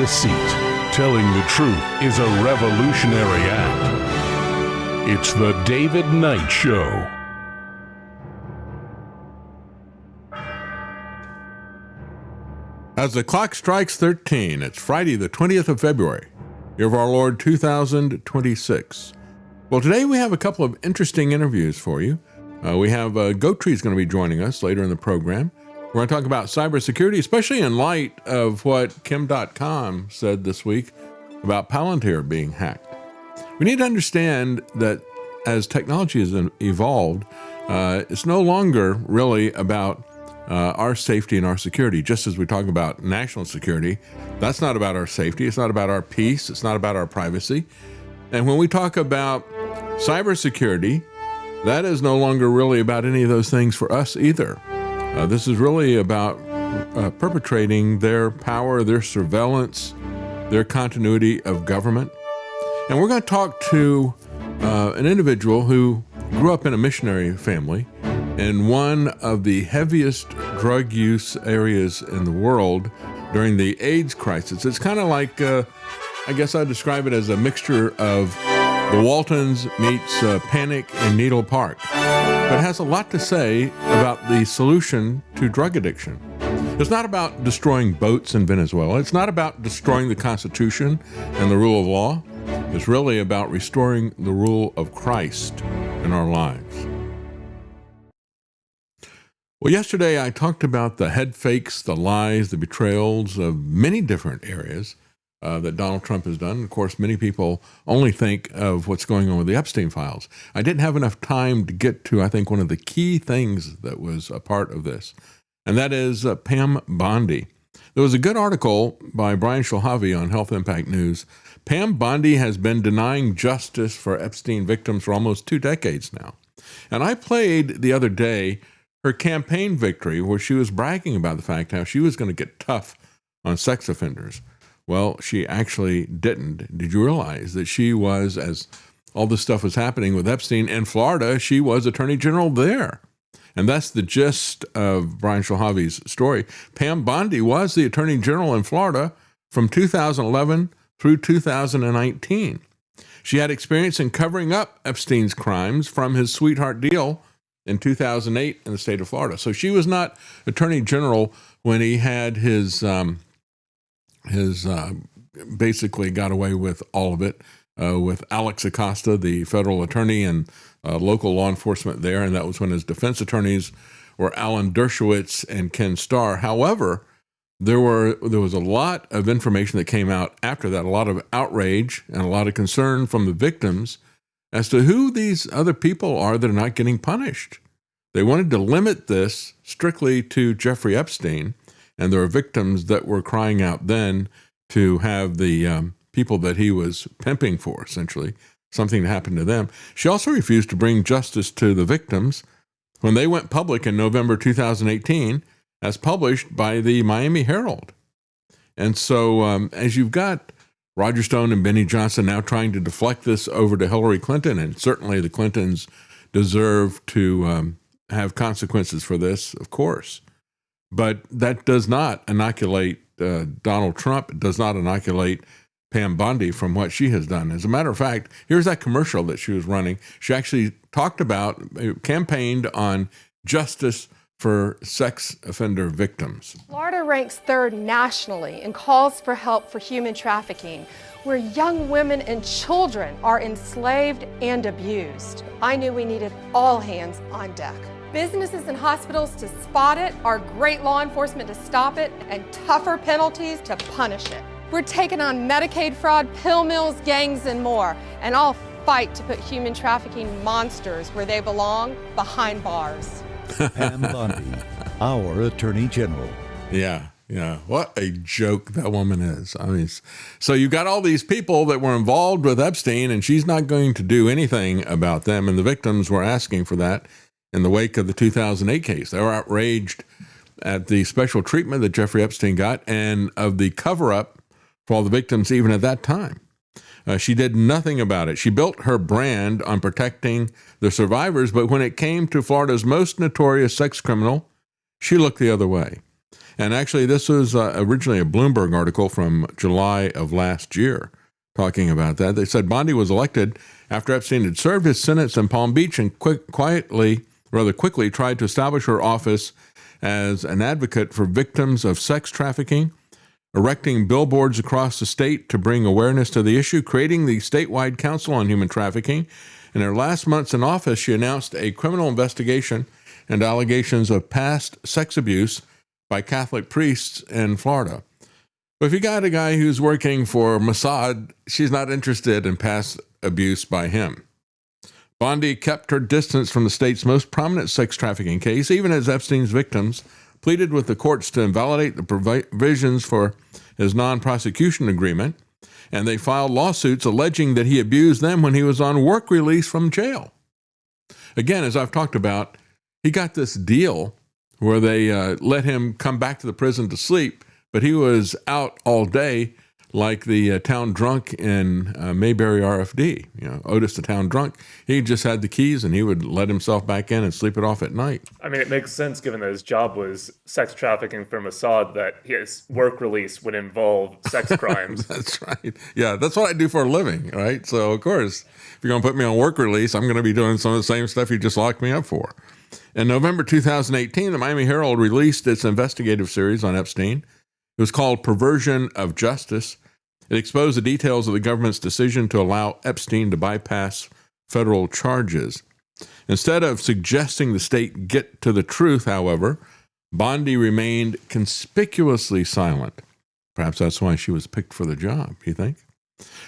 deceit. Telling the truth is a revolutionary act. It's the David Knight Show. As the clock strikes 13, it's Friday the 20th of February, year of our Lord 2026. Well, today we have a couple of interesting interviews for you. We have Goat Tree's going to be joining us later in the program. We're going to talk about cybersecurity, especially in light of what Kim.com said this week about Palantir being hacked. We need to understand that as technology has evolved, it's no longer really about our safety and our security. Just as we talk about national security, that's not about our safety. It's not about our peace. It's not about our privacy. And when we talk about cybersecurity, that is no longer really about any of those things for us either. This is really about perpetrating their power, their surveillance, their continuity of government. And we're going to talk to an individual who grew up in a missionary family in one of the heaviest drug use areas in the world during the AIDS crisis. It's kind of like, I guess I'd describe it as a mixture of the Waltons meets Panic in Needle Park. But it has a lot to say about the solution to drug addiction. It's not about destroying boats in Venezuela. It's not about destroying the Constitution and the rule of law. It's really about restoring the rule of Christ in our lives. Well, yesterday I talked about the head fakes, the lies, the betrayals of many different areas that Donald Trump has done. Of course, many people only think of what's going on with the Epstein files. I didn't have enough time to get to, I think, one of the key things that was a part of this, and that is Pam Bondi. There was a good article by Brian Shulhavy on Health Impact News. Pam Bondi has been denying justice for Epstein victims for almost 2 decades now. And I played the other day her campaign victory, where she was bragging about the fact how she was going to get tough on sex offenders. Well, she actually didn't. Did you realize that she was, as all this stuff was happening with Epstein in Florida, she was Attorney General there? And that's the gist of Brian Shulhavy's story. Pam Bondi was the Attorney General in Florida from 2011 through 2019. She had experience in covering up Epstein's crimes from his sweetheart deal in 2008 in the state of Florida. So she was not Attorney General when he had his basically got away with all of it with Alex Acosta, the federal attorney, and local law enforcement there. And that was when his defense attorneys were Alan Dershowitz and Ken Starr. However, there was a lot of information that came out after that, a lot of outrage and a lot of concern from the victims as to who these other people are that are not getting punished. They wanted to limit this strictly to Jeffrey Epstein, and there were victims that were crying out then to have the people that he was pimping for, essentially, something to happen to them. She also refused to bring justice to the victims when they went public in November 2018, as published by the Miami Herald. And so as you've got Roger Stone and Benny Johnson now trying to deflect this over to Hillary Clinton, and certainly the Clintons deserve to have consequences for this, of course. But that does not inoculate Donald Trump. It does not inoculate Pam Bondi from what she has done. As a matter of fact, here's that commercial that she was running. She actually talked about, campaigned on justice for sex offender victims. Florida ranks 3rd nationally in calls for help for human trafficking, where young women and children are enslaved and abused. I knew we needed all hands on deck. Businesses and hospitals to spot it, our great law enforcement to stop it, and tougher penalties to punish it. We're taking on Medicaid fraud, pill mills, gangs, and more, and I'll fight to put human trafficking monsters where they belong, behind bars. Pam Bondi, our Attorney General. Yeah. What a joke that woman is. I mean, so you got all these people that were involved with Epstein, and she's not going to do anything about them. And the victims were asking for that in the wake of the 2008 case. They were outraged at the special treatment that Jeffrey Epstein got and of the cover-up for all the victims even at that time. She did nothing about it. She built her brand on protecting the survivors, but when it came to Florida's most notorious sex criminal, she looked the other way. And actually, this was originally a Bloomberg article from July of last year talking about that. They said Bondi was elected after Epstein had served his sentence in Palm Beach and quickly tried to establish her office as an advocate for victims of sex trafficking, erecting billboards across the state to bring awareness to the issue, creating the statewide Council on Human Trafficking. In her last months in office, she announced a criminal investigation and allegations of past sex abuse by Catholic priests in Florida. But if you got a guy who's working for Mossad, she's not interested in past abuse by him. Bondi kept her distance from the state's most prominent sex trafficking case, even as Epstein's victims pleaded with the courts to invalidate the provisions for his non-prosecution agreement, and they filed lawsuits alleging that he abused them when he was on work release from jail. Again, as I've talked about, he got this deal where they let him come back to the prison to sleep, but he was out all day like the town drunk in Mayberry RFD, Otis the town drunk. He just had the keys and he would let himself back in and sleep it off at night. I mean, it makes sense given that his job was sex trafficking for Mossad that his work release would involve sex crimes. That's right. Yeah, that's what I do for a living, right? So, of course, if you're going to put me on work release, I'm going to be doing some of the same stuff you just locked me up for. In November 2018, the Miami Herald released its investigative series on Epstein. It was called Perversion of Justice. It exposed the details of the government's decision to allow Epstein to bypass federal charges. Instead of suggesting the state get to the truth, however, Bondi remained conspicuously silent. Perhaps that's why she was picked for the job, you think?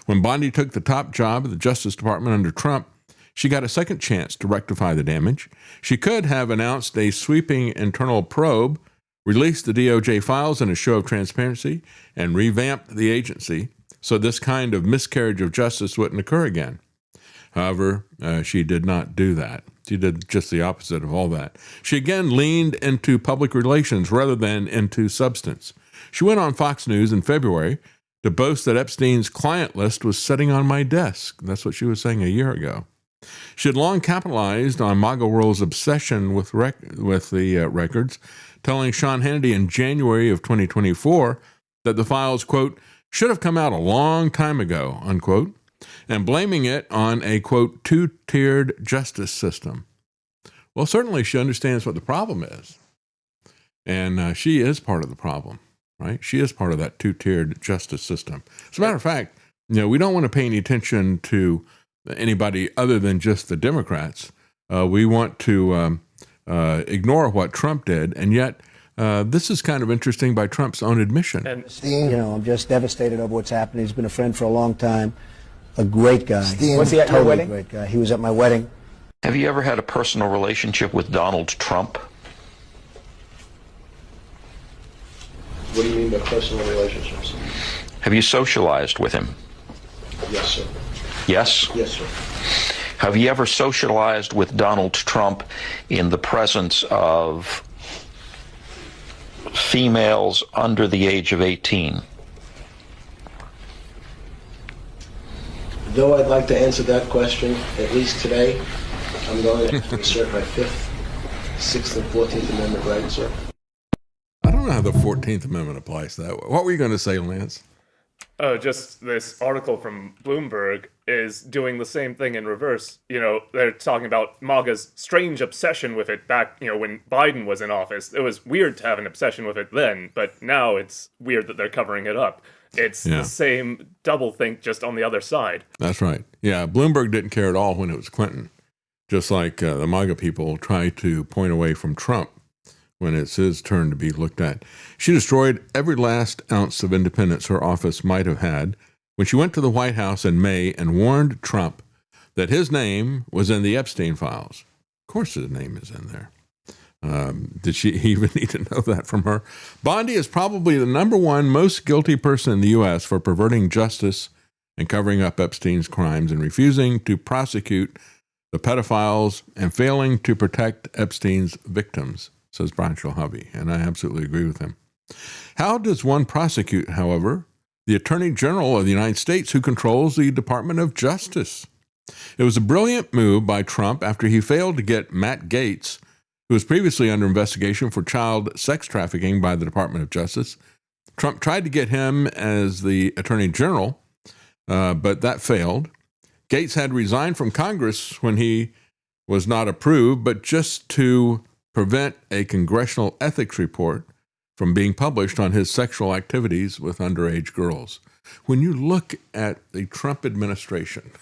When Bondi took the top job at the Justice Department under Trump, she got a second chance to rectify the damage. She could have announced a sweeping internal probe, released the DOJ files in a show of transparency, and revamped the agency so this kind of miscarriage of justice wouldn't occur again. However, she did not do that. She did just the opposite of all that. She again leaned into public relations rather than into substance. She went on Fox News in February to boast that Epstein's client list was sitting on my desk. That's what she was saying a year ago. She had long capitalized on MAGA World's obsession with the records, telling Sean Hannity in January of 2024 that the files, quote, should have come out a long time ago, unquote, and blaming it on a, quote, two-tiered justice system. Well, certainly she understands what the problem is, and she is part of the problem, right? She is part of that two-tiered justice system. As a matter of fact, we don't want to pay any attention to anybody other than just the Democrats. We want to ignore what Trump did, and yet this is kind of interesting by Trump's own admission. And I'm just devastated over what's happened. He's been a friend for a long time, a great guy. Was he at your wedding? Great guy. He was at my wedding. Have you ever had a personal relationship with Donald Trump? What do you mean by personal relationships? Have you socialized with him? Yes, sir. Yes? Yes, sir. Have you ever socialized with Donald Trump in the presence of females under the age of 18? Though I'd like to answer that question, at least today, I'm going to assert my 5th, 6th, and 14th Amendment rights, sir. I don't know how the 14th Amendment applies to that. What were you going to say, Lance? Oh, just this article from Bloomberg is doing the same thing in reverse. They're talking about MAGA's strange obsession with it back, when Biden was in office. It was weird to have an obsession with it then, but now it's weird that they're covering it up. It's the same doublethink, just on the other side. That's right. Yeah, Bloomberg didn't care at all when it was Clinton, just like the MAGA people try to point away from Trump when it's his turn to be looked at. She destroyed every last ounce of independence her office might have had when she went to the White House in May and warned Trump that his name was in the Epstein files. Of course his name is in there. Did she even need to know that from her? Bondi is probably the number one most guilty person in the U.S. for perverting justice and covering up Epstein's crimes and refusing to prosecute the pedophiles and failing to protect Epstein's victims, says Brian Shalhavi, and I absolutely agree with him. How does one prosecute, however, the Attorney General of the United States who controls the Department of Justice? It was a brilliant move by Trump after he failed to get Matt Gaetz who was previously under investigation for child sex trafficking by the Department of Justice. Trump tried to get him as the Attorney General, but that failed. Gates had resigned from Congress when he was not approved, but just to prevent a congressional ethics report from being published on his sexual activities with underage girls. When you look at the Trump administration,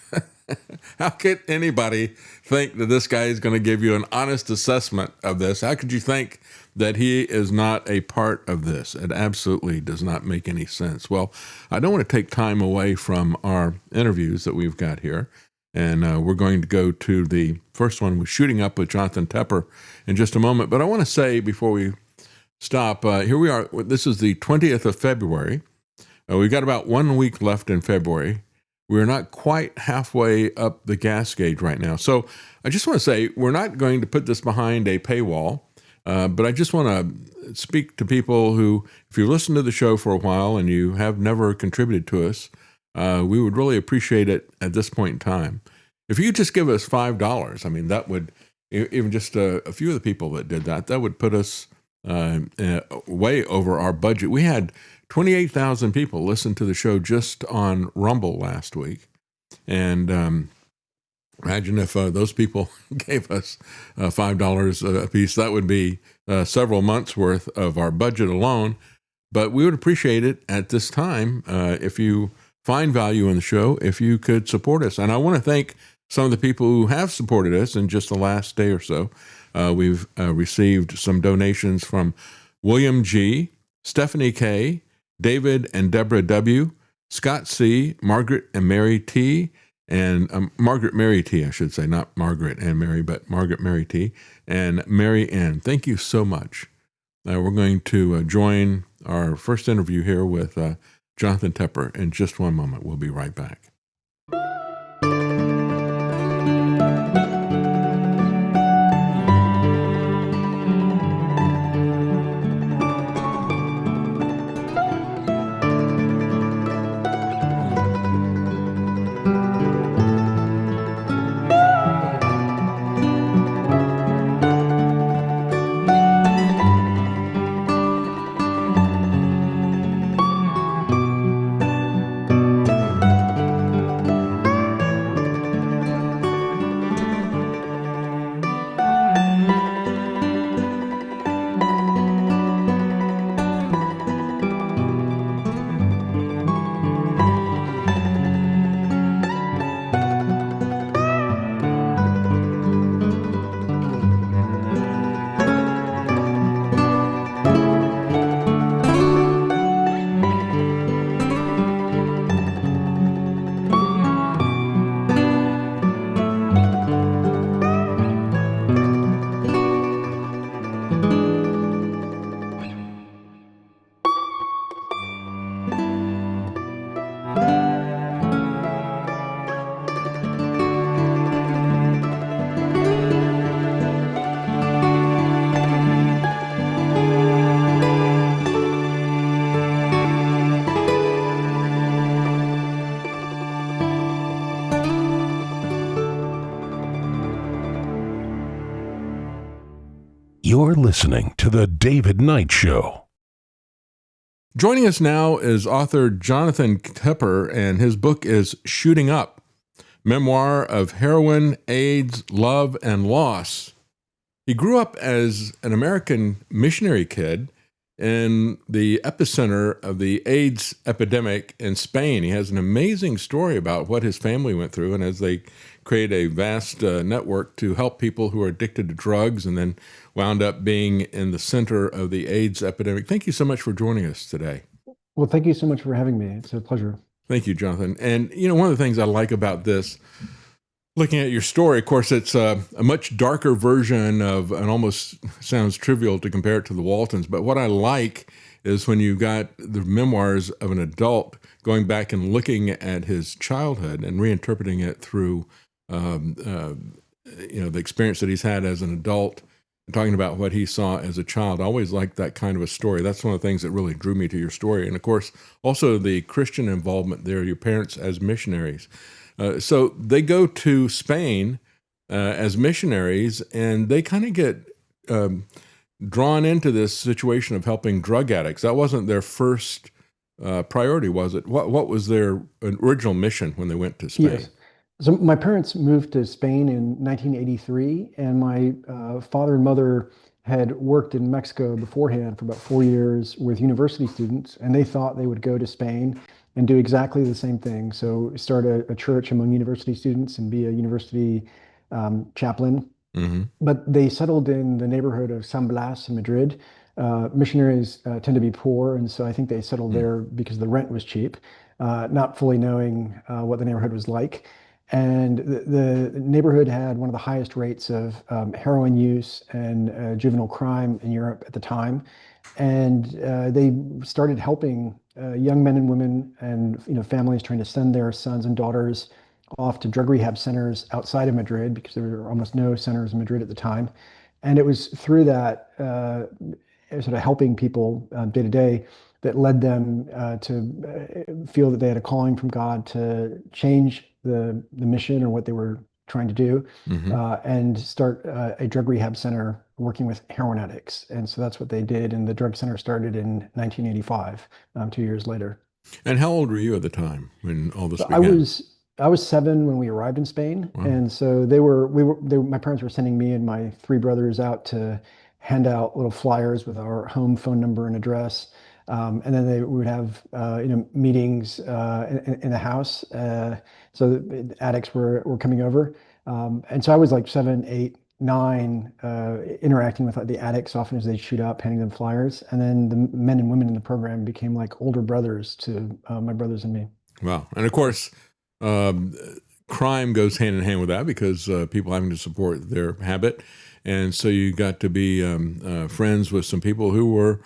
how could anybody think that this guy is going to give you an honest assessment of this? How could you think that he is not a part of this? It absolutely does not make any sense. Well, I don't want to take time away from our interviews that we've got here. And we're going to go to the first one with Shooting Up with Jonathan Tepper in just a moment. But I want to say before we stop, here we are. This is the 20th of February. We've got about 1 week left in February. We're not quite halfway up the gas gauge right now. So I just want to say we're not going to put this behind a paywall, but I just want to speak to people who, if you listen to the show for a while and you have never contributed to us, we would really appreciate it at this point in time. If you just give us $5, I mean, that would, even just a few of the people that did that, that would put us way over our budget. We had 28,000 people listen to the show just on Rumble last week. And imagine if those people gave us $5 a piece. That would be several months worth of our budget alone. But we would appreciate it at this time if you find value in the show, if you could support us. And I want to thank some of the people who have supported us in just the last day or so. We've received some donations from William G., Stephanie K., David and Deborah W., Scott C., Margaret and Mary T., and Margaret Mary T., I should say, not Margaret and Mary, but Margaret Mary T., and Mary N. Thank you so much. We're going to join our first interview here with Jonathan Tepper in just one moment. We'll be right back. You're listening to The David Knight Show. Joining us now is author Jonathan Tepper, and his book is Shooting Up, Memoir of Heroin, AIDS, Love, and Loss. He grew up as an American missionary kid in the epicenter of the AIDS epidemic in Spain. He has an amazing story about what his family went through, and as they create a vast network to help people who are addicted to drugs, and then wound up being in the center of the AIDS epidemic. Thank you so much for joining us today. Well, thank you so much for having me. It's a pleasure. Thank you, Jonathan. And, you know, one of the things I like about this, looking at your story, of course, it's a much darker version of, and almost sounds trivial to compare it to the Waltons, but what I like is when you've got the memoirs of an adult going back and looking at his childhood and reinterpreting it through, the experience that he's had as an adult, and talking about what he saw as a child. I always liked that kind of a story. That's one of the things that really drew me to your story. And of course, also the Christian involvement there, your parents as missionaries. So they go to Spain as missionaries, and they kind of get drawn into this situation of helping drug addicts. That wasn't their first priority, was it? What was their original mission when they went to Spain? Yes. So my parents moved to Spain in 1983, and my father and mother had worked in Mexico beforehand for about 4 years with university students, and they thought they would go to Spain and do exactly the same thing. So start a church among university students and be a university chaplain. Mm-hmm. But they settled in the neighborhood of San Blas in Madrid. Missionaries tend to be poor, and so I think they settled there because the rent was cheap, not fully knowing what the neighborhood was like. And the neighborhood had one of the highest rates of heroin use and juvenile crime in Europe at the time. And they started helping young men and women and families trying to send their sons and daughters off to drug rehab centers outside of Madrid because there were almost no centers in Madrid at the time. And it was through that sort of helping people day to day that led them to feel that they had a calling from God to change the mission or what they were trying to do, and start a drug rehab center working with heroin addicts. And so that's what they did. And the drug center started in 1985, 2 years later. And how old were you at the time when all this So began? I was 7 when we arrived in Spain, Wow. and so my parents were sending me and my 3 brothers out to hand out little flyers with our home phone number and address, and then we would have meetings in the house. So the addicts were coming over, and so I was like 7, 8, 9, interacting with the addicts often as they shoot up, handing them flyers, and then the men and women in the program became like older brothers to my brothers and me. Wow. And of course, crime goes hand in hand with that because people having to support their habit. And so you got to be friends with some people who were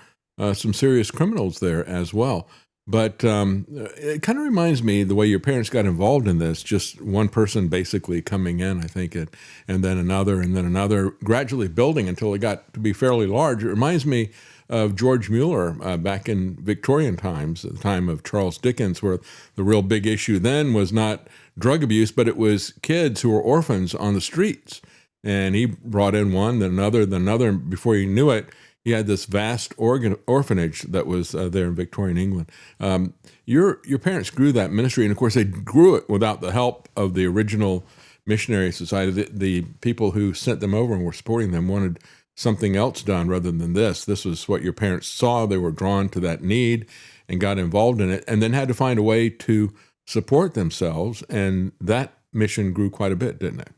some serious criminals there as well. But it kind of reminds me the way your parents got involved in this, just one person basically coming in, I think, and then another, gradually building until it got to be fairly large. It reminds me of George Mueller back in Victorian times, at the time of Charles Dickens, where the real big issue then was not drug abuse, but it was kids who were orphans on the streets. And he brought in one, then another, and before you knew it, he had this vast orphanage that was there in Victorian England. Your parents grew that ministry, and of course they grew it without the help of the original missionary society. The people who sent them over and were supporting them wanted something else done rather than this. This was what your parents saw. They were drawn to that need and got involved in it, and then had to find a way to support themselves. And that mission grew quite a bit, didn't it?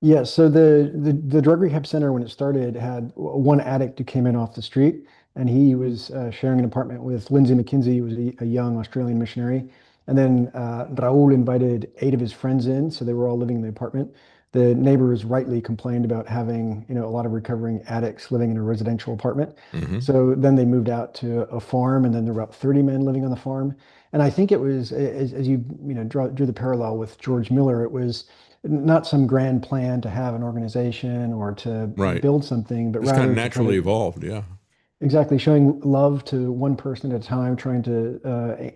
Yeah, so the drug rehab center, when it started, had one addict who came in off the street, and he was sharing an apartment with Lindsay McKinsey, who was a young Australian missionary. And then Raul invited 8 of his friends in, so they were all living in the apartment. The neighbors rightly complained about having a lot of recovering addicts living in a residential apartment. So then they moved out to a farm, and then there were about 30 men living on the farm. And I think it was, as you drew the parallel with George Miller, it was not some grand plan to have an organization or to build something, but it's rather kind of naturally evolved. Yeah, exactly, showing love to one person at a time, trying to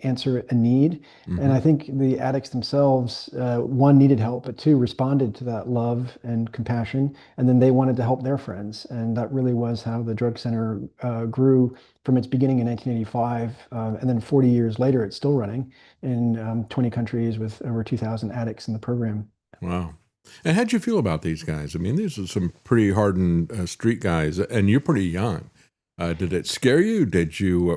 answer a need. And I think the addicts themselves, one, needed help, but 2, responded to that love and compassion, and then they wanted to help their friends. And that really was how the drug center grew from its beginning in 1985, and then 40 years later, it's still running in 20 countries with over 2,000 addicts in the program. Wow. And how'd you feel about these guys? I mean, these are some pretty hardened street guys, and you're pretty young. Did it scare you?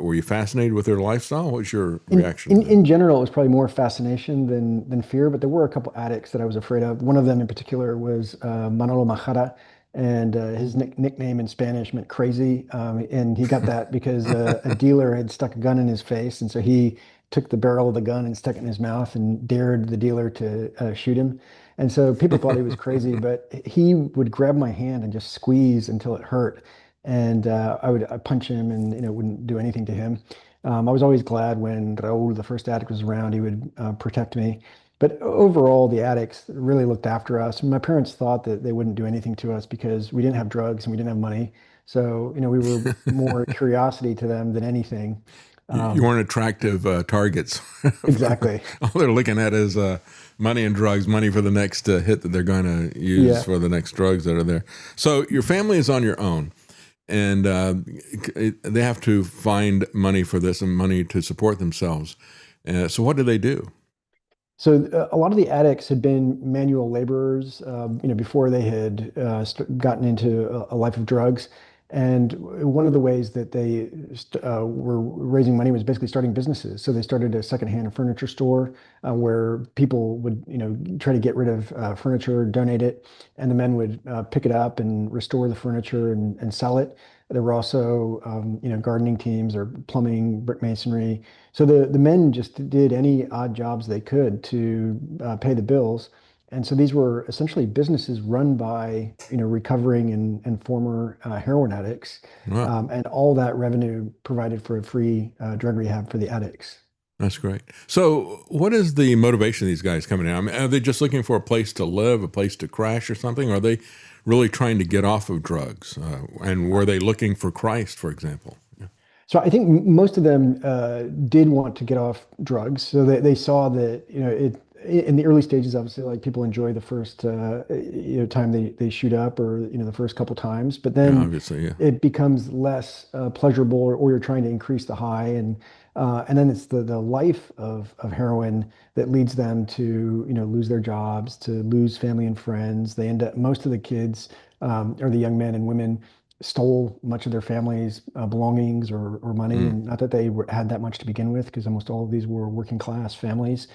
Were you fascinated with their lifestyle? What was your reaction? In general, it was probably more fascination than fear, but there were a couple addicts that I was afraid of. One of them in particular was Manolo Majara, and his nickname in Spanish meant crazy. And he got that because a dealer had stuck a gun in his face, and so he took the barrel of the gun and stuck it in his mouth and dared the dealer to shoot him. And so people thought he was crazy, but he would grab my hand and just squeeze until it hurt. And I'd punch him, and it wouldn't do anything to him. I was always glad when Raul, the first addict, was around. He would protect me. But overall, the addicts really looked after us. My parents thought that they wouldn't do anything to us because we didn't have drugs and we didn't have money. So we were more curiosity to them than anything. You weren't attractive targets. Exactly. All they're looking at is money and drugs, money for the next hit that they're going to use for the next drugs that are there. So your family is on your own, and they have to find money for this and money to support themselves. So what do they do? So a lot of the addicts had been manual laborers, before they had gotten into a life of drugs. And one of the ways that they were raising money was basically starting businesses. So they started a secondhand furniture store where people would, try to get rid of furniture, donate it, and the men would pick it up and restore the furniture and sell it. There were also, gardening teams or plumbing, brick masonry. So the men just did any odd jobs they could to pay the bills. And so these were essentially businesses run by, recovering and former heroin addicts. Wow. And all that revenue provided for a free drug rehab for the addicts. That's great. So what is the motivation of these guys coming in? I mean, are they just looking for a place to live, a place to crash or something? Or are they really trying to get off of drugs? And were they looking for Christ, for example? Yeah. So I think most of them did want to get off drugs. So they saw that, in the early stages, obviously, like people enjoy the first time they shoot up, or the first couple times, but then obviously, it becomes less pleasurable, or you're trying to increase the high, and then it's the life of heroin that leads them to lose their jobs, to lose family and friends. They end up, most of the kids or the young men and women stole much of their family's belongings or money, and not that they had that much to begin with, because almost all of these were working class families.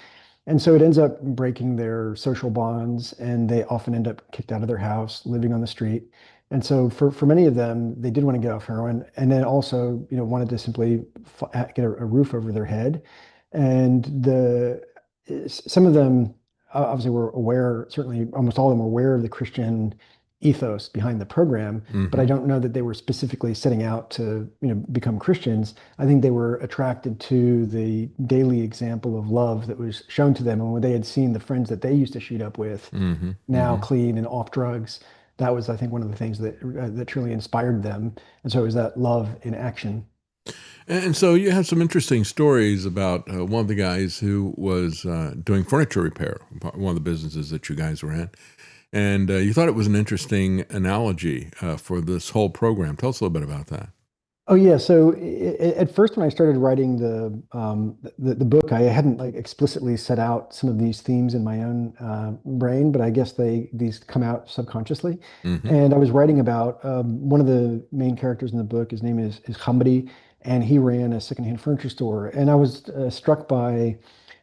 And so it ends up breaking their social bonds, and they often end up kicked out of their house, living on the street. And so for many of them, they did want to get off heroin, and then also, wanted to simply get a roof over their head. And some of them obviously were aware, certainly almost all of them were aware of the Christian ethos behind the program, but I don't know that they were specifically setting out to, become Christians. I think they were attracted to the daily example of love that was shown to them, and when they had seen the friends that they used to shoot up with now clean and off drugs, that was, I think, one of the things that truly inspired them. And so it was that love in action. And so you have some interesting stories about one of the guys who was doing furniture repair, one of the businesses that you guys were in. And you thought it was an interesting analogy for this whole program. Tell us a little bit about that. Oh yeah. So at first, when I started writing the book, I hadn't explicitly set out some of these themes in my own brain, but I guess these come out subconsciously. And I was writing about one of the main characters in the book. His name is Bondi, and he ran a secondhand furniture store. And I was struck by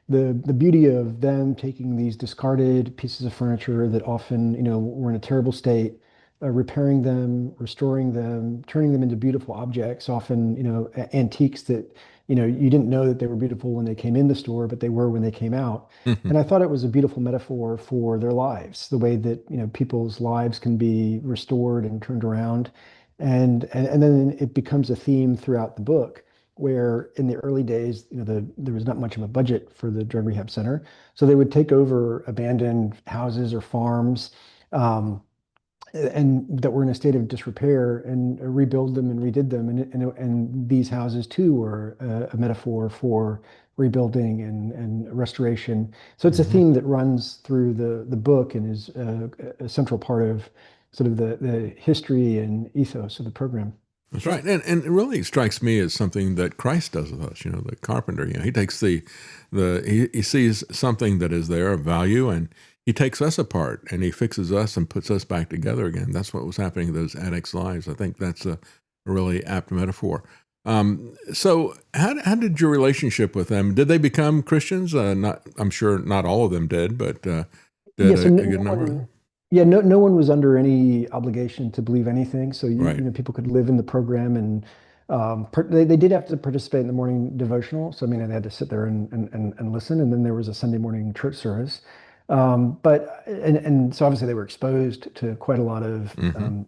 the beauty of them taking these discarded pieces of furniture that often, were in a terrible state, repairing them, restoring them, turning them into beautiful objects, often, antiques that, you didn't know that they were beautiful when they came in the store, but they were when they came out. And I thought it was a beautiful metaphor for their lives, the way that, people's lives can be restored and turned around. And then it becomes a theme throughout the book, where in the early days, there was not much of a budget for the drug rehab center. So they would take over abandoned houses or farms and that were in a state of disrepair, and rebuild them and redid them. And these houses too were a metaphor for rebuilding and restoration. So it's a theme that runs through the book, and is a central part of sort of the history and ethos of the program. That's right. And it really strikes me as something that Christ does with us, the carpenter. He takes he sees something that is there of value, and he takes us apart and he fixes us and puts us back together again. That's what was happening in those addicts' lives. I think that's a really apt metaphor. So how did your relationship with them? Did they become Christians? I'm sure not all of them did, but did a good number of them? Yeah, no one was under any obligation to believe anything. So Right. people could live in the program, and they did have to participate in the morning devotional. So I mean, they had to sit there and listen. And then there was a Sunday morning church service. But so obviously they were exposed to quite a lot of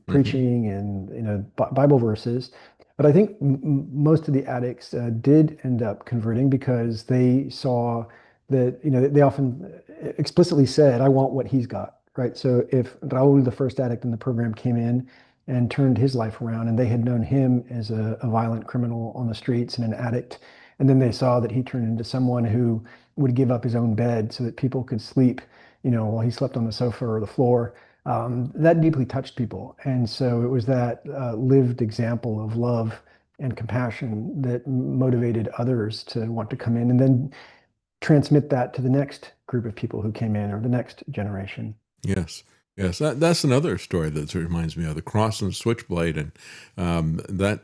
preaching and Bible verses. But I think most of the addicts did end up converting, because they saw that they often explicitly said, "I want what he's got." Right. So if Raul, the first addict in the program, came in and turned his life around, and they had known him as a violent criminal on the streets and an addict, And then they saw that he turned into someone who would give up his own bed so that people could sleep, while he slept on the sofa or the floor. That deeply touched people. And so it was that lived example of love and compassion that motivated others to want to come in and then transmit that to the next group of people who came in or the next generation. Yes. Yes, that's another story that reminds me of the cross and switchblade, and that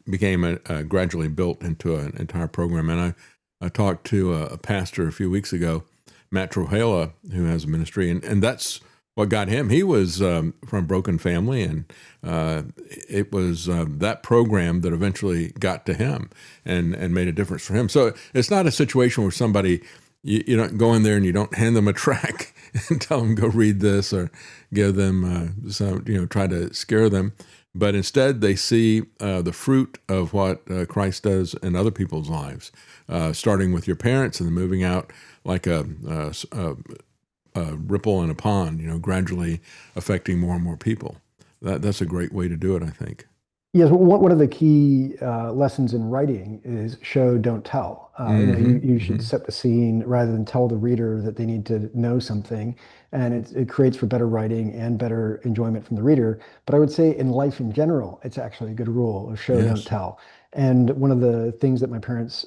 became gradually built into an entire program. And I talked to a pastor a few weeks ago, Matt Trujillo, who has a ministry, and that's what got him. He was from a broken family, and it was that program that eventually got to him and made a difference for him. So it's not a situation where somebody, you don't go in there and you don't hand them a tract and tell them, go read this, or give them some, try to scare them. But instead, they see the fruit of what Christ does in other people's lives, starting with your parents and then moving out like a ripple in a pond, gradually affecting more and more people. That's a great way to do it, I think. Yes, one of the key lessons in writing is show, don't tell. You should set the scene rather than tell the reader that they need to know something, and it creates for better writing and better enjoyment from the reader. But I would say in life in general, it's actually a good rule of show, don't tell. And one of the things that my parents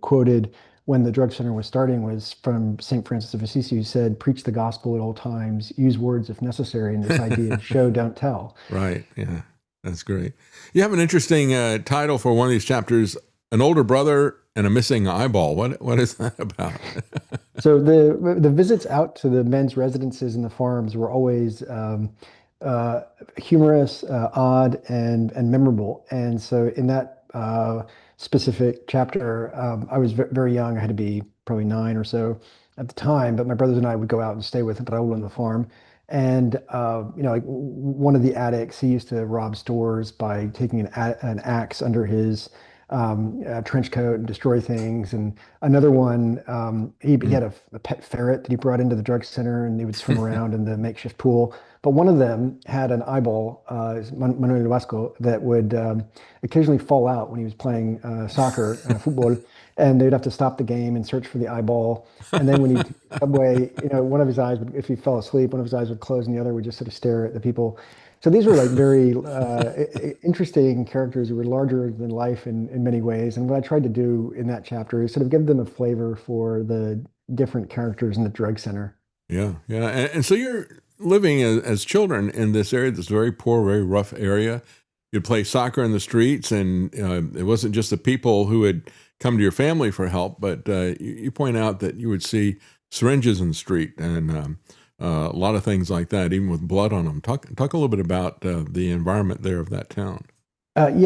quoted when the drug center was starting was from St. Francis of Assisi, who said, preach the gospel at all times, use words if necessary, and this idea of show, don't tell. Right, yeah. That's great. You have an interesting title for one of these chapters, An Older Brother and a Missing Eyeball. What is that about? So the visits out to the men's residences and the farms were always humorous, odd, and memorable. And so in that specific chapter, I was very young. I had to be probably 9 or so at the time, but my brothers and I would go out and stay with him, but I would on the farm. And like one of the addicts, he used to rob stores by taking an axe under his trench coat and destroy things. And another one, he had a pet ferret that he brought into the drug center, and he would swim around in the makeshift pool. But one of them had an eyeball, Manuel Vasco, that would occasionally fall out when he was playing soccer, football, and they'd have to stop the game and search for the eyeball. And then when he subway, one of his eyes would, if he fell asleep, one of his eyes would close and the other would just sort of stare at the people. So these were like very interesting characters who were larger than life in many ways. And what I tried to do in that chapter is sort of give them a flavor for the different characters in the drug center. Yeah, yeah. And so you're living as children in this area, this very poor, very rough area. You'd play soccer in the streets, and it wasn't just the people who had come to your family for help, but you point out that you would see syringes in the street and a lot of things like that, even with blood on them. Talk a little bit about the environment there of that town.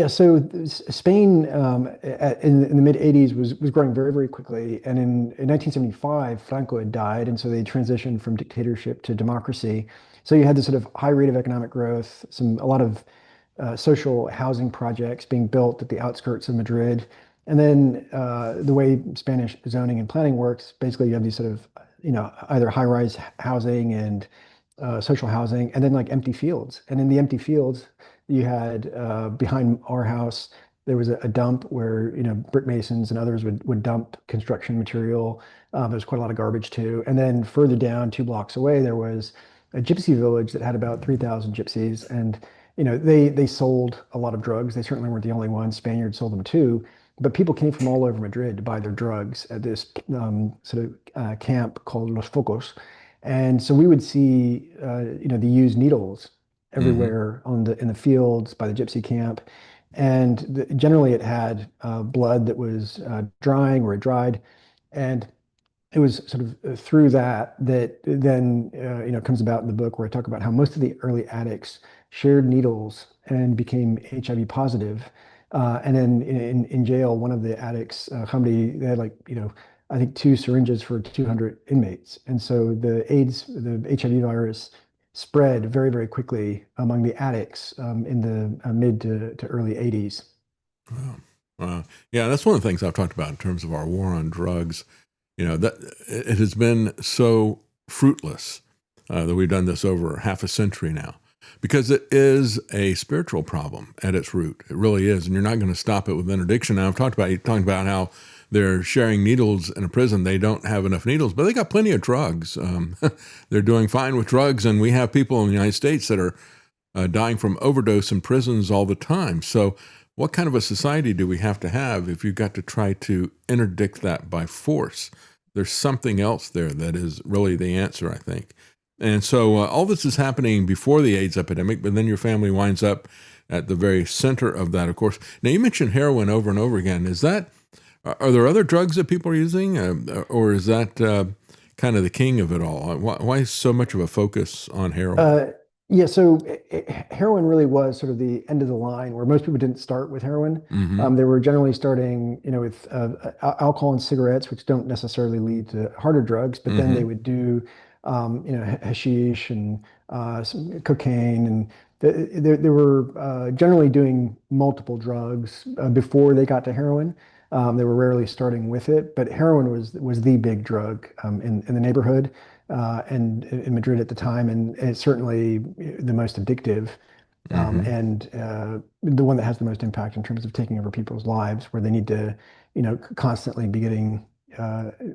So Spain in the mid 80s was growing very, very quickly. And in 1975, Franco had died. And so they transitioned from dictatorship to democracy. So you had this sort of high rate of economic growth, a lot of social housing projects being built at the outskirts of Madrid. And then the way Spanish zoning and planning works, basically you have these sort of, either high-rise housing and social housing, and then like empty fields. And in the empty fields, you had behind our house, there was a dump where, brick masons and others would dump construction material. There was quite a lot of garbage too. And then further down 2 blocks away, there was a gypsy village that had about 3,000 gypsies. And, they sold a lot of drugs. They certainly weren't the only ones. Spaniards sold them too. But people came from all over Madrid to buy their drugs at this sort of camp called Los Focos. And so we would see, the used needles everywhere in the fields by the gypsy camp. And generally it had blood that was drying or it dried. And it was sort of through that then, comes about in the book where I talk about how most of the early addicts shared needles and became HIV positive. And then in jail, one of the addicts, somebody, they had I think 2 syringes for 200 inmates. And so the HIV virus spread very, very quickly among the addicts in the mid to early 80s. Wow. Yeah, that's one of the things I've talked about in terms of our war on drugs. That it has been so fruitless that we've done this over half a century now. because it is a spiritual problem at its root. It really is, and you're not going to stop it with interdiction. Now, I've talking about how they're sharing needles in a prison. They don't have enough needles, but they got plenty of drugs. They're doing fine with drugs, and we have people in the United States that are dying from overdose in prisons all the time. So what kind of a society do we have to have if you've got to try to interdict that by force? There's something else there that is really the answer, I think. And so all this is happening before the AIDS epidemic, but then your family winds up at the very center of that, of course. Now, you mentioned heroin over and over again. Are there other drugs that people are using, or is that kind of the king of it all? Why so much of a focus on heroin? Yeah, so heroin really was sort of the end of the line where most people didn't start with heroin. They were generally starting, with alcohol and cigarettes, which don't necessarily lead to harder drugs, but then they would do, hashish and some cocaine, and they were generally doing multiple drugs before they got to heroin. They were rarely starting with it, but heroin was the big drug in the neighborhood. And in Madrid at the time, and it's certainly the most addictive, and the one that has the most impact in terms of taking over people's lives, where they need to, constantly be getting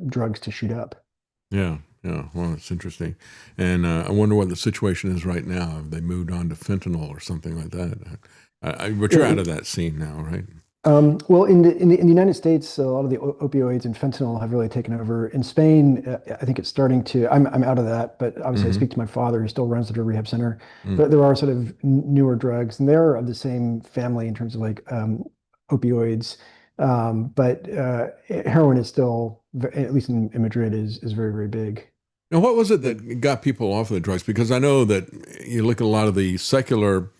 drugs to shoot up. Yeah. Well, it's interesting, and I wonder what the situation is right now. Have they moved on to fentanyl or something like that? But you're out of that scene now, right? Well, in the United States, a lot of the opioids and fentanyl have really taken over. In Spain, I think it's starting to. I'm out of that, but obviously I speak to my father, who still runs the rehab center. But there are sort of newer drugs, and they're of the same family in terms of like opioids. But heroin is still, at least in Madrid, is very, very big. Now, what was it that got people off of the drugs? Because I know that you look at a lot of the secular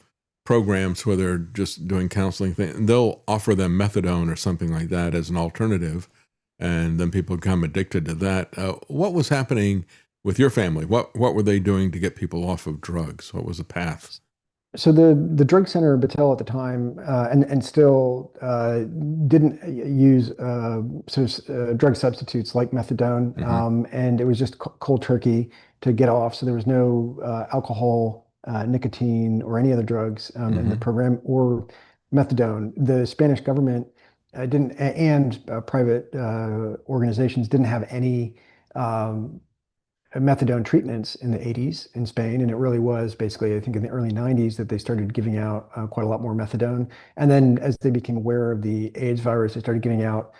programs where they're just doing counseling things, and they'll offer them methadone or something like that as an alternative, and then people become addicted to that. What was happening with your family? What were they doing to get people off of drugs? What was the path? So the drug center, Battelle at the time, and still didn't use drug substitutes like methadone, and it was just cold turkey to get off. So there was no alcohol, nicotine, or any other drugs in the program, or methadone. The Spanish government didn't, and private organizations didn't have any methadone treatments in the 80s in Spain, and it really was basically, I think, in the early 90s that they started giving out quite a lot more methadone. And then as they became aware of the AIDS virus, they started giving out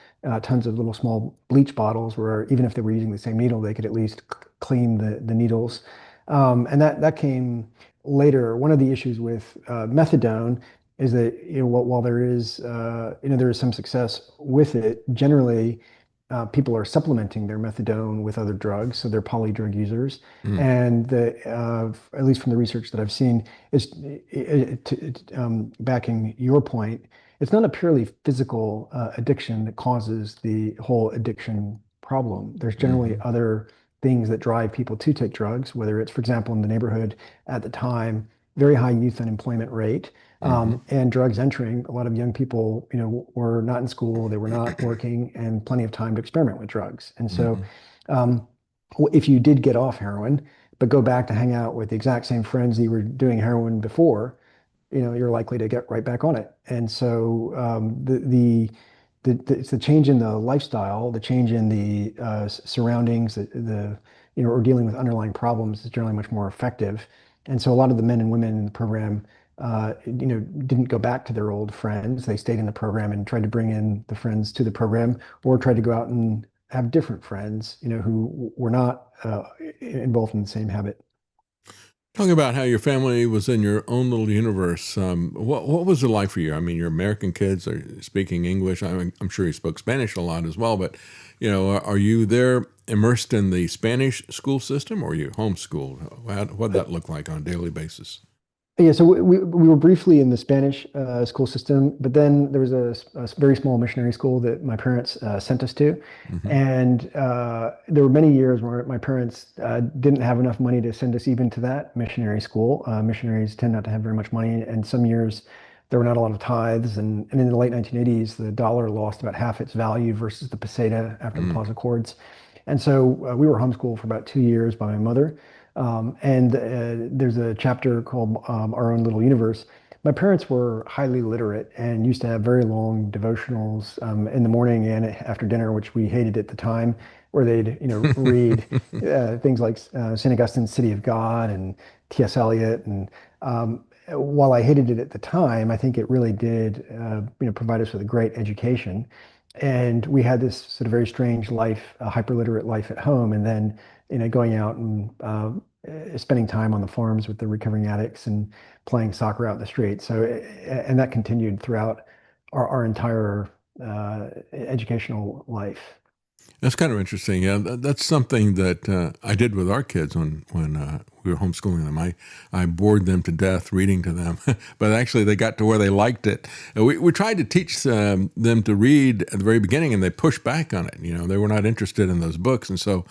tons of little small bleach bottles where even if they were using the same needle, they could at least clean the needles. And that came later. One of the issues with methadone is that while there is there is some success with it, generally people are supplementing their methadone with other drugs, so they're polydrug users. And at least from the research that I've seen, is backing your point, it's not a purely physical addiction that causes the whole addiction problem. There's generally other things that drive people to take drugs, whether it's, for example, in the neighborhood at the time, very high youth unemployment rate, and drugs entering. A lot of young people, were not in school, they were not working, and plenty of time to experiment with drugs. And so if you did get off heroin, but go back to hang out with the exact same friends that you were doing heroin before, you're likely to get right back on it. And so it's the change in the lifestyle, the change in the surroundings, or dealing with underlying problems is generally much more effective. And so a lot of the men and women in the program, didn't go back to their old friends. They stayed in the program and tried to bring in the friends to the program, or tried to go out and have different friends, who were not involved in the same habit. Talking about how your family was in your own little universe, what was it like for you? I mean, your American kids are speaking English. I'm sure you spoke Spanish a lot as well, but are you there immersed in the Spanish school system, or are you homeschooled? What did that look like on a daily basis? Yeah, so we were briefly in the Spanish school system, but then there was a very small missionary school that my parents sent us to. And there were many years where my parents didn't have enough money to send us even to that missionary school. Missionaries tend not to have very much money, and some years there were not a lot of tithes. And in the late 1980s, the dollar lost about half its value versus the peseta after the Plaza Accords. And so we were homeschooled for about 2 years by my mother. There's a chapter called Our Own Little Universe. My parents were highly literate and used to have very long devotionals in the morning and after dinner, which we hated at the time, where they'd read things like St. Augustine's City of God and T.S. Eliot. And while I hated it at the time, I think it really did provide us with a great education. And we had this sort of very strange life, a hyperliterate life at home, and then going out and spending time on the farms with the recovering addicts and playing soccer out in the street. So, and that continued throughout our entire educational life. That's kind of interesting. Yeah, that's something that I did with our kids when we were homeschooling them. I bored them to death reading to them, but actually they got to where they liked it. We tried to teach them to read at the very beginning, and they pushed back on it. They were not interested in those books, and so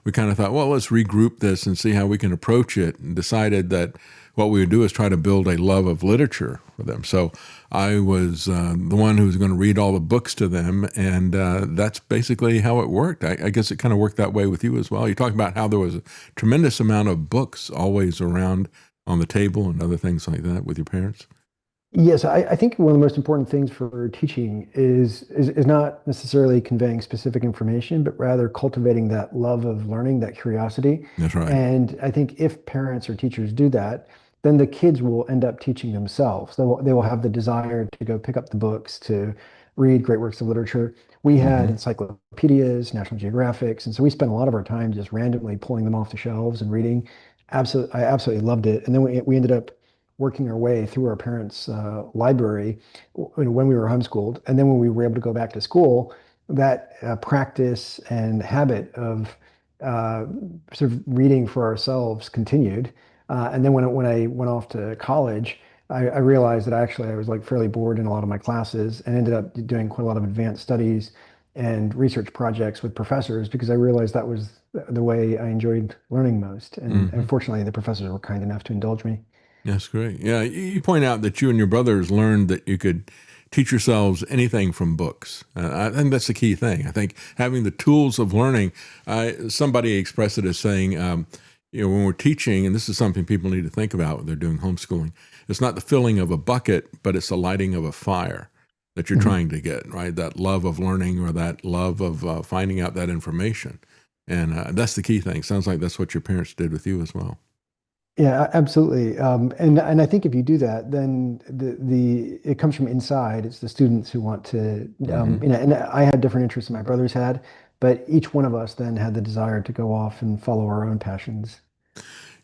we kind of thought, well, let's regroup this and see how we can approach it, and decided that what we would do is try to build a love of literature for them. So I was the one who was going to read all the books to them, and that's basically how it worked. I guess it kind of worked that way with you as well. You talk about how there was a tremendous amount of books always around on the table and other things like that with your parents. Yes, I think one of the most important things for teaching is not necessarily conveying specific information, but rather cultivating that love of learning, that curiosity. That's right. And I think if parents or teachers do that, then the kids will end up teaching themselves. They will have the desire to go pick up the books, to read great works of literature. We had encyclopedias, National Geographics, and so we spent a lot of our time just randomly pulling them off the shelves and reading. I absolutely loved it. And then we ended up working our way through our parents' library when we were homeschooled. And then when we were able to go back to school, that practice and habit of sort of reading for ourselves continued. And then when I went off to college, I realized that I was like fairly bored in a lot of my classes and ended up doing quite a lot of advanced studies and research projects with professors, because I realized that was the way I enjoyed learning most. And fortunately, the professors were kind enough to indulge me. That's great. Yeah, you point out that you and your brothers learned that you could teach yourselves anything from books. I think that's the key thing. I think having the tools of learning, somebody expressed it as saying, when we're teaching, and this is something people need to think about when they're doing homeschooling, it's not the filling of a bucket, but it's the lighting of a fire that you're trying to get, right? That love of learning, or that love of finding out that information. And that's the key thing. Sounds like that's what your parents did with you as well. Yeah, absolutely. And I think if you do that, then it comes from inside. It's the students who want to, and I had different interests than my brothers had, but each one of us then had the desire to go off and follow our own passions.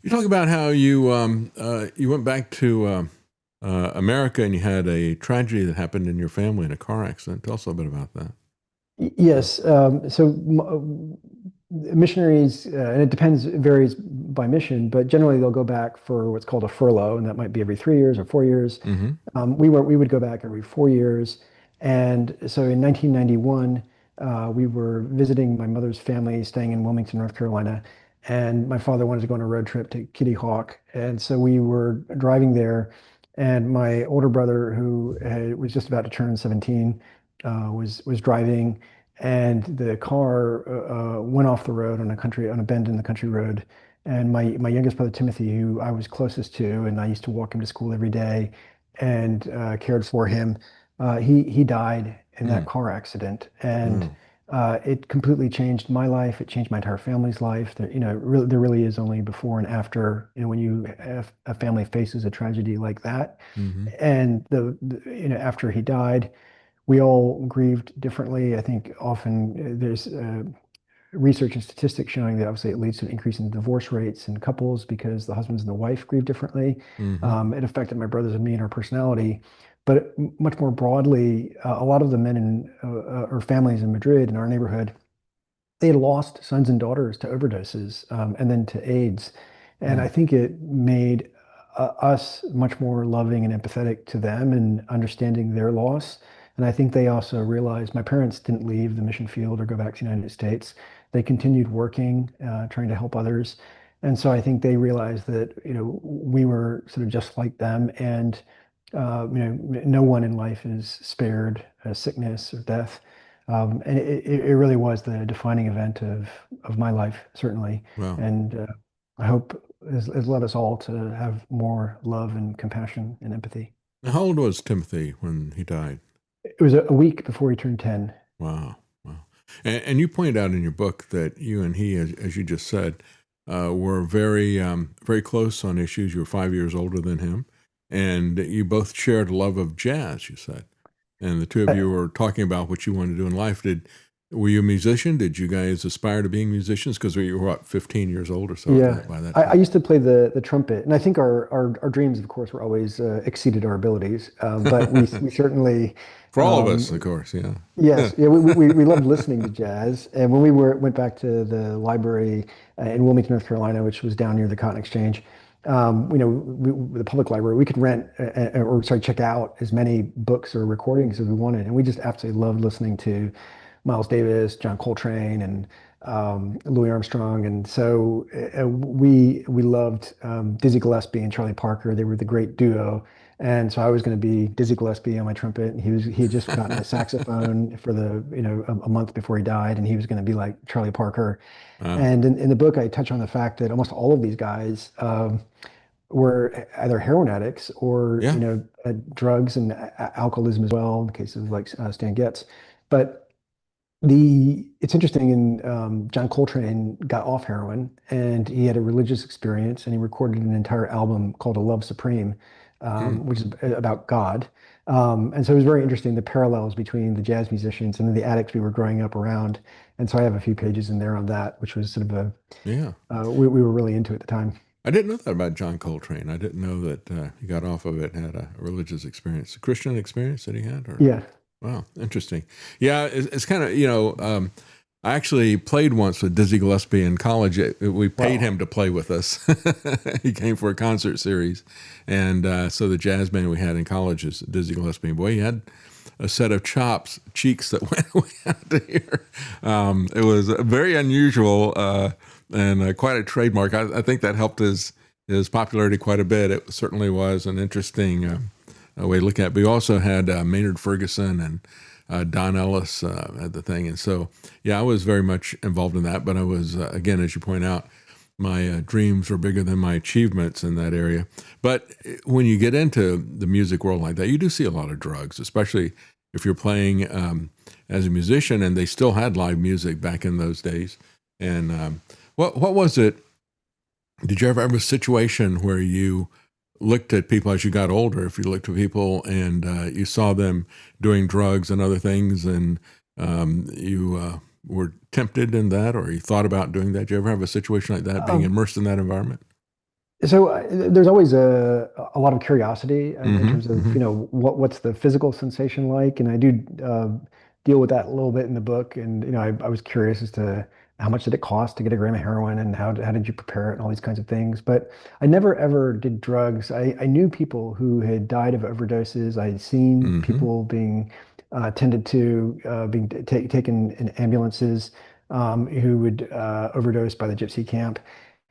You talk about how you went back to America, and you had a tragedy that happened in your family in a car accident. Tell us a little bit about that. Yes. Missionaries, and it varies by mission, but generally they'll go back for what's called a furlough, and that might be every 3 years or 4 years. We would go back every 4 years. And so in 1991, we were visiting my mother's family, staying in Wilmington, North Carolina, and my father wanted to go on a road trip to Kitty Hawk. And so we were driving there, and my older brother, who was just about to turn 17, was driving, and the car went off the road on a bend in the country road. And my youngest brother, Timothy, who I was closest to, and I used to walk him to school every day and cared for him, he died in that car accident. And it completely changed my life. It changed my entire family's life. There really is only before and after, when a family faces a tragedy like that. And after he died, we all grieved differently. I think often there's research and statistics showing that obviously it leads to an increase in divorce rates in couples because the husbands and the wife grieve differently. It affected my brothers and me and our personality. But much more broadly, a lot of the men or families in Madrid, in our neighborhood, they had lost sons and daughters to overdoses and then to AIDS. And I think it made us much more loving and empathetic to them and understanding their loss. And I think they also realized my parents didn't leave the mission field or go back to the United States. They continued working, trying to help others. And so I think they realized that, we were sort of just like them. And, no one in life is spared sickness or death. And it really was the defining event of my life, certainly. Wow. And I hope has led us all to have more love and compassion and empathy. Now, how old was Timothy when he died? It was a week before he turned 10. Wow. Wow. And you pointed out in your book that you and he, as you just said, were very close on issues. You were 5 years older than him, and you both shared a love of jazz, you said. And the two of you were talking about what you wanted to do in life. Were you a musician? Did you guys aspire to being musicians? Because you were, what, 15 years old or so Yeah, by that time? I used to play the trumpet, and I think our dreams, of course, were always exceeded our abilities. But we certainly For all of us, of course, yeah. yes, yeah, we loved listening to jazz. And when we went back to the library in Wilmington, North Carolina, which was down near the Cotton Exchange, the public library, we could rent check out as many books or recordings as we wanted, and we just absolutely loved listening to Miles Davis, John Coltrane, and Louis Armstrong. And so we loved Dizzy Gillespie and Charlie Parker. They were the great duo. And so I was going to be Dizzy Gillespie on my trumpet, and he had just gotten a saxophone for a month before he died, and he was going to be like Charlie Parker. And in the book, I touch on the fact that almost all of these guys were either heroin addicts or drugs and alcoholism as well, in cases like Stan Getz. But it's interesting, John Coltrane got off heroin, and he had a religious experience, and he recorded an entire album called A Love Supreme, which is about God. And so it was very interesting, the parallels between the jazz musicians and then the addicts we were growing up around. And so I have a few pages in there on that, which was sort of we were really into at the time. I didn't know that about John Coltrane. I didn't know that he got off of it and had a religious experience, a Christian experience that he had? Or? Yeah. Wow, interesting. Yeah, it's kind of, I actually played once with Dizzy Gillespie in college. We paid him to play with us. He came for a concert series. And so the jazz band we had in college is Dizzy Gillespie. Boy, he had a set of cheeks that went out to hear. It was very unusual and quite a trademark. I think that helped his popularity quite a bit. It certainly was an interesting way to look at it. But we also had Maynard Ferguson and Don Ellis at the thing. And so, yeah, I was very much involved in that. But I was, again, as you point out, my dreams were bigger than my achievements in that area. But when you get into the music world like that, you do see a lot of drugs, especially if you're playing as a musician, and they still had live music back in those days. And what was it? Did you ever have a situation where you looked at people as you got older, if you looked at people and you saw them doing drugs and other things, and you were tempted in that, or you thought about doing that? Did you ever have a situation like that, being immersed in that environment? So there's always a lot of curiosity in terms of, what's the physical sensation like? And I do deal with that a little bit in the book. And, I was curious as to how much did it cost to get a gram of heroin, and how did you prepare it, and all these kinds of things. But I never ever did drugs. I knew people who had died of overdoses. I had seen people being tended to, being taken in ambulances, who would overdose by the gypsy camp.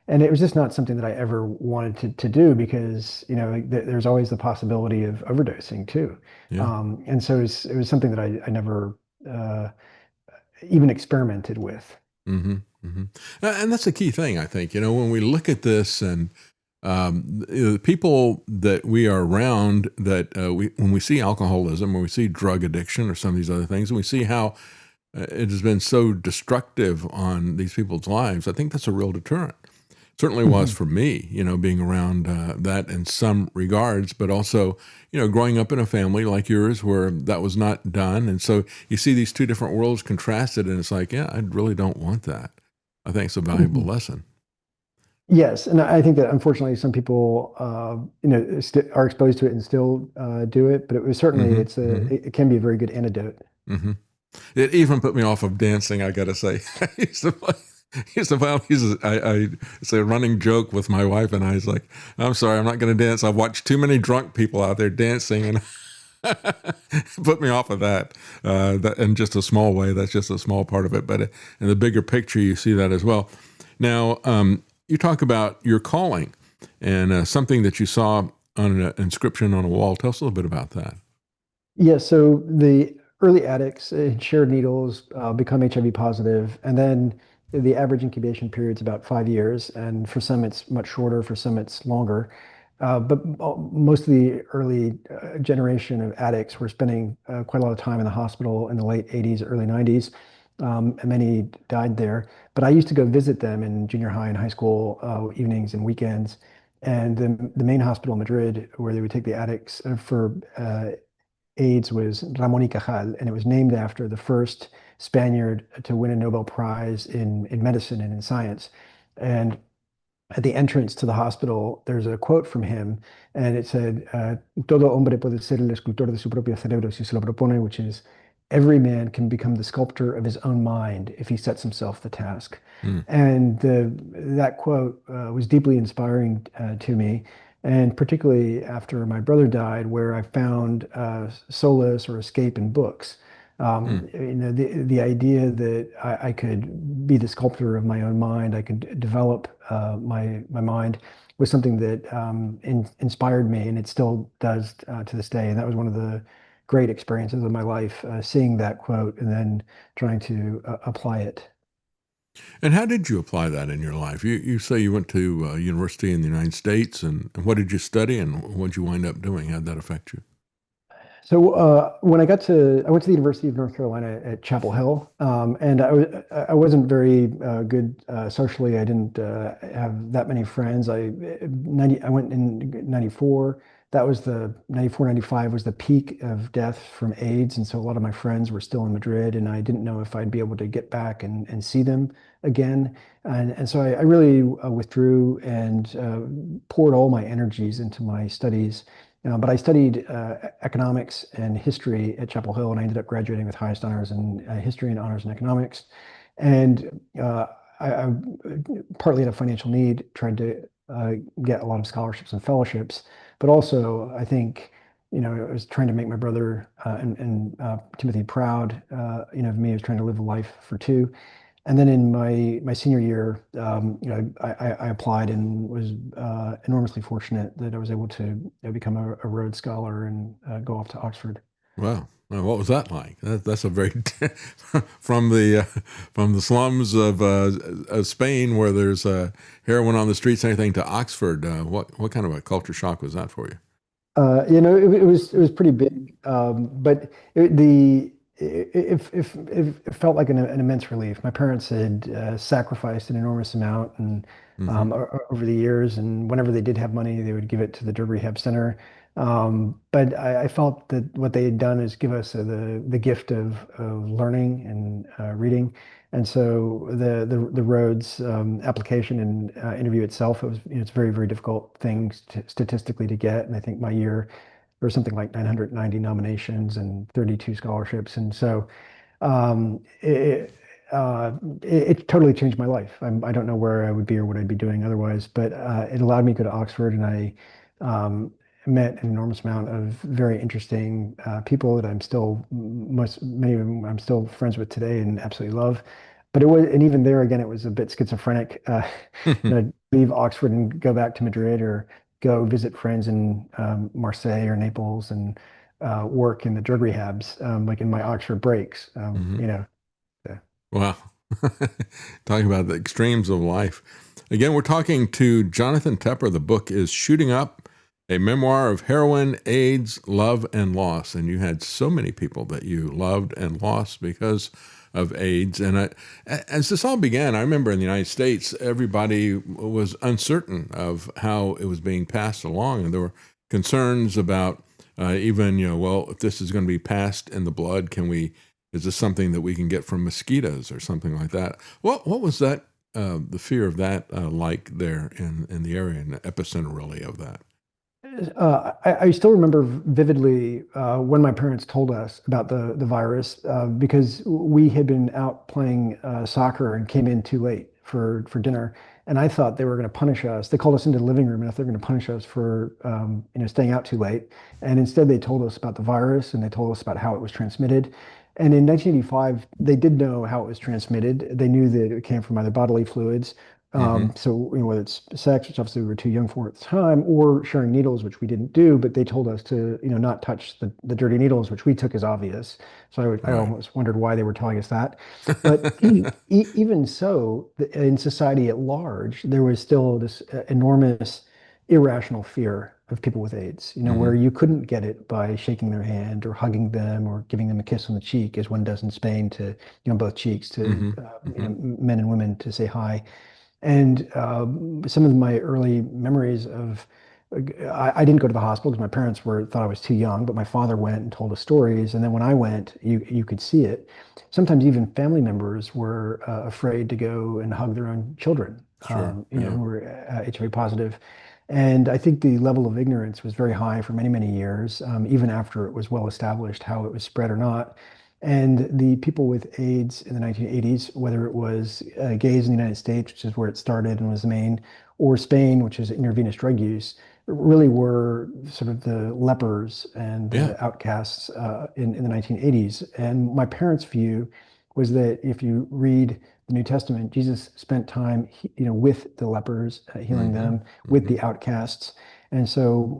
And it was just not something that I ever wanted to do, because, there's always the possibility of overdosing too. Yeah. And so it was something that I never even experimented with. Mm-hmm, mm-hmm. And that's a key thing, I think, when we look at this, and the people that we are around, that when we see alcoholism, when we see drug addiction or some of these other things, and we see how it has been so destructive on these people's lives, I think that's a real deterrent. Certainly was for me, being around that in some regards, but also, growing up in a family like yours where that was not done. And so you see these two different worlds contrasted, and it's like, yeah, I really don't want that. I think it's a valuable lesson. Yes. And I think that unfortunately some people, are exposed to it and still do it, but it was certainly, it can be a very good antidote. Mm-hmm. It even put me off of dancing, I got to say. It's a running joke with my wife and I. It's like, I'm sorry, I'm not going to dance. I've watched too many drunk people out there dancing, and put me off of that. That in just a small way. That's just a small part of it. But in the bigger picture, you see that as well. Now, you talk about your calling and something that you saw on an inscription on a wall. Tell us a little bit about that. Yeah, so the early addicts shared needles, become HIV positive, and then the average incubation period is about 5 years, and for some it's much shorter, for some it's longer. But most of the early generation of addicts were spending quite a lot of time in the hospital in the late 80s, early 90s. And many died there. But I used to go visit them in junior high and high school evenings and weekends. And the main hospital in Madrid, where they would take the addicts for AIDS, was Ramón y Cajal, and it was named after the first Spaniard to win a Nobel Prize in medicine and in science. And at the entrance to the hospital, there's a quote from him, and it said, "Todo hombre puede ser el escultor de su propio cerebro si se lo propone," which is, every man can become the sculptor of his own mind if he sets himself the task. And that quote was deeply inspiring to me, and particularly after my brother died, where I found solace or escape in books. The idea that I could be the sculptor of my own mind, I could develop my mind, was something that inspired me, and it still does to this day. And that was one of the great experiences of my life, seeing that quote and then trying to apply it. And how did you apply that in your life? You say you went to university in the United States, and what did you study, and what did you wind up doing? How did that affect you? So when I went to the University of North Carolina at Chapel Hill, and I wasn't very good socially. I didn't have that many friends. I went in 94. That was the 94, 95 was the peak of death from AIDS. And so a lot of my friends were still in Madrid, and I didn't know if I'd be able to get back and see them again. And so I really withdrew and poured all my energies into my studies. But I studied economics and history at Chapel Hill, and I ended up graduating with highest honors in history and honors in economics. And I partly out of financial need, tried to get a lot of scholarships and fellowships, but also I think, I was trying to make my brother and Timothy proud, of me. I was trying to live a life for two. And then in my senior year, I applied and was enormously fortunate that I was able to become a Rhodes Scholar and go off to Oxford. Wow. Well, what was that like? That's a very from the slums of Spain, where there's heroin on the streets and everything, to Oxford. What kind of a culture shock was that for you? It was pretty big, but it felt like an immense relief. My parents had sacrificed an enormous amount, and over the years, and whenever they did have money, they would give it to the drug rehab center. But I felt that what they had done is give us the gift of learning and reading. And so the Rhodes application and interview itself, it's a very, very difficult thing statistically to get. And I think my year, there was something like 990 nominations and 32 scholarships. And so it totally changed my life. I don't know where I would be or what I'd be doing otherwise, but it allowed me to go to Oxford, and I met an enormous amount of very interesting people that many of them I'm still friends with today and absolutely love. But and even there again, it was a bit schizophrenic. Leave Oxford and go back to Madrid, or go visit friends in Marseille or Naples, and work in the drug rehabs, like in my Oxford breaks. Yeah. Wow. Talking about the extremes of life. Again, we're talking to Jonathan Tepper. The book is Shooting Up, a memoir of heroin, AIDS, love, and loss. And you had so many people that you loved and lost because of AIDS. And as this all began, I remember in the United States, everybody was uncertain of how it was being passed along. And there were concerns about well, if this is going to be passed in the blood, is this something that we can get from mosquitoes or something like that? What was that, the fear of that like there in the area, in the epicenter really of that? I still remember vividly when my parents told us about the virus, because we had been out playing soccer and came in too late for dinner. And I thought they were going to punish us. They called us into the living room, and if they're going to punish us for staying out too late. And instead they told us about the virus, and they told us about how it was transmitted. And in 1985, they did know how it was transmitted. They knew that it came from either bodily fluids So whether it's sex, which obviously we were too young for at the time, or sharing needles, which we didn't do, but they told us to not touch the dirty needles, which we took as obvious. So I almost wondered why they were telling us that. But even so, in society at large, there was still this enormous irrational fear of people with AIDS, where you couldn't get it by shaking their hand or hugging them or giving them a kiss on the cheek, as one does in Spain, to both cheeks, to men and women, to say hi. And some of my early memories of, I didn't go to the hospital because my parents thought I was too young, but my father went and told us stories. And then when I went, you could see it. Sometimes even family members were afraid to go and hug their own children, who were HIV positive. And I think the level of ignorance was very high for many, many years, even after it was well established how it was spread or not. And the people with AIDS in the 1980s, whether it was gays in the United States, which is where it started and was the main, or Spain, which is intravenous drug use, really were sort of the lepers and the outcasts in the 1980s. And my parents' view was that if you read the New Testament, Jesus spent time, with the lepers, healing them, with the outcasts. And so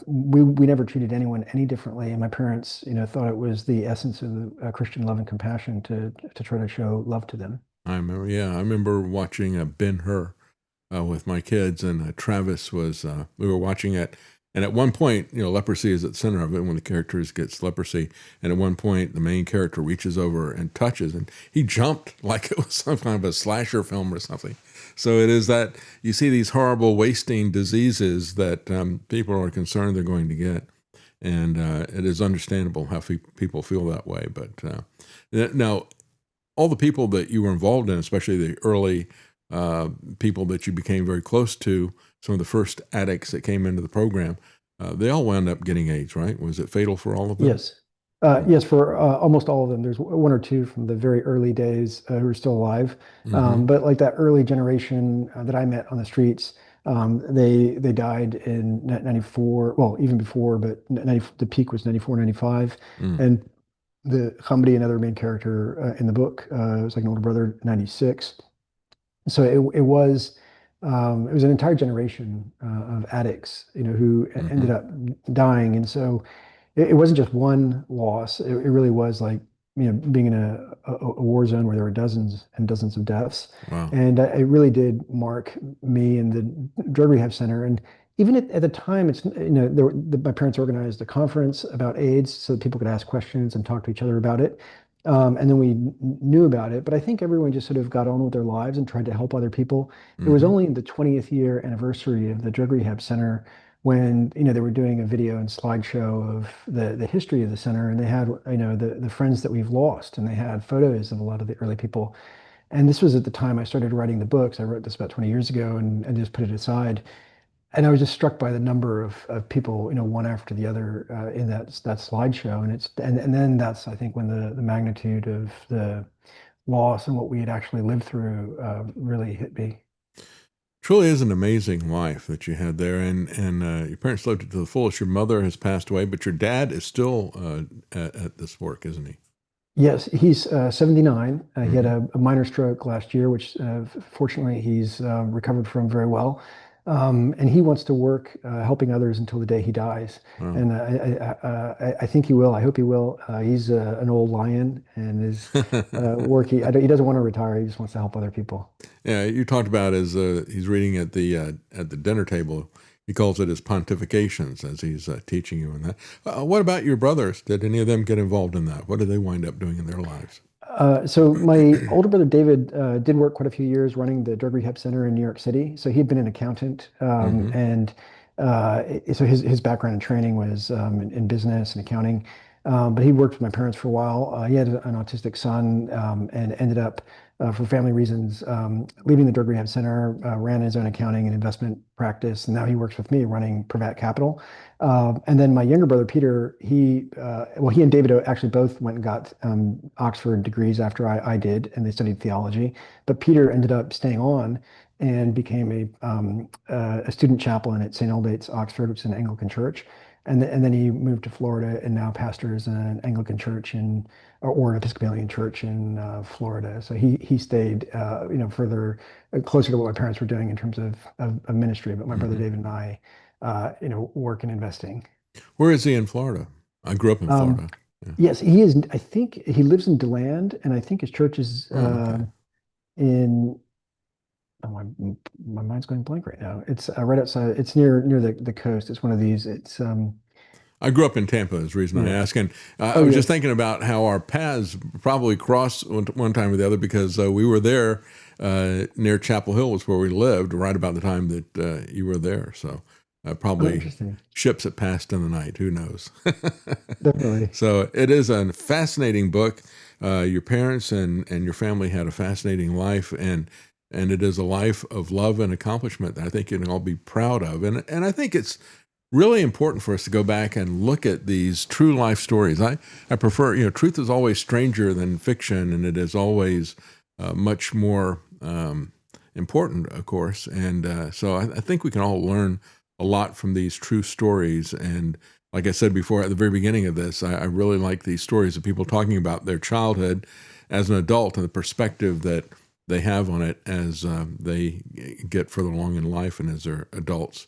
we never treated anyone any differently. And my parents, thought it was the essence of Christian love and compassion to try to show love to them. I remember watching Ben-Hur with my kids, and Travis we were watching it. And at one point, leprosy is at the center of it when the character gets leprosy. And at one point, the main character reaches over and touches, and he jumped like it was some kind of a slasher film or something. So it is that you see these horrible wasting diseases that people are concerned they're going to get. And it is understandable how people feel that way. But now, all the people that you were involved in, especially the early people that you became very close to, some of the first addicts that came into the program, they all wound up getting AIDS, right? Was it fatal for all of them? Yes. Yes, for almost all of them. There's one or two from the very early days who are still alive. But like that early generation that I met on the streets, they died in 94, well, even before, but the peak was 94, 95. And the Hamdi, another main character in the book, was like an older brother, 96. So it was an entire generation of addicts, who ended up dying. And so it wasn't just one loss. It really was like, being in a war zone where there were dozens and dozens of deaths. Wow. And it really did mark me in the drug rehab center. And even at the time, it's, my parents organized a conference about AIDS so that people could ask questions and talk to each other about it. And then we knew about it, but I think everyone just sort of got on with their lives and tried to help other people. It was only the 20th year anniversary of the drug rehab center when, they were doing a video and slideshow of the history of the center, and they had, the friends that we've lost, and they had photos of a lot of the early people. And this was at the time I started writing the books. I wrote this about 20 years ago and just put it aside. And I was just struck by the number of people, one after the other in that slideshow. And then that's, I think, when the magnitude of the loss and what we had actually lived through really hit me. Truly is an amazing life that you had there, and your parents lived it to the fullest. Your mother has passed away, but your dad is still at this work, isn't he? Yes, he's 79. He had a minor stroke last year, which fortunately he's recovered from very well. And he wants to work helping others until the day he dies. And I think he will. I hope he will. He's an old lion and is working. He doesn't want to retire. He just wants to help other people. Yeah, you talked about as he's reading at the dinner table. He calls it his pontifications as he's teaching you in that. What about your brothers? Did any of them get involved in that? What did they wind up doing in their lives? So my older brother David did work quite a few years running the drug rehab center in New York City. So he'd been an accountant, and so his background and training was in business and accounting. But he worked with my parents for a while. He had an autistic son, and ended up, for family reasons, leaving the drug rehab center, ran his own accounting and investment practice, and now he works with me running Privat Capital. And then my younger brother Peter, he and David actually both went and got Oxford degrees after I did, and they studied theology. But Peter ended up staying on and became a student chaplain at St. Aldate's, Oxford, which is an Anglican church. and then he moved to Florida and now pastors an Anglican church or an Episcopalian church in Florida. So he stayed further closer to what my parents were doing in terms of ministry. But my brother David and I, work in investing. Where is he in Florida? I grew up in Florida. Yes, he is. I think he lives in DeLand, and I think his church is in. Oh, my mind's going blank right now. It's right outside. It's near the coast. It's one of these. It's. I grew up in Tampa. Is the reason I ask, and I was just thinking about how our paths probably crossed one time or the other because we were there near Chapel Hill was where we lived right about the time that you were there. So. Probably ships that passed in the night. Who knows? Definitely. So it is a fascinating book. Your parents and your family had a fascinating life, and it is a life of love and accomplishment that I think you can all be proud of. And I think it's really important for us to go back and look at these true life stories. I prefer, truth is always stranger than fiction, and it is always much more important, of course. And so I think we can all learn a lot from these true stories. And like I said before, at the very beginning of this, I really like these stories of people talking about their childhood as an adult and the perspective that they have on it as they get further along in life and as they're adults.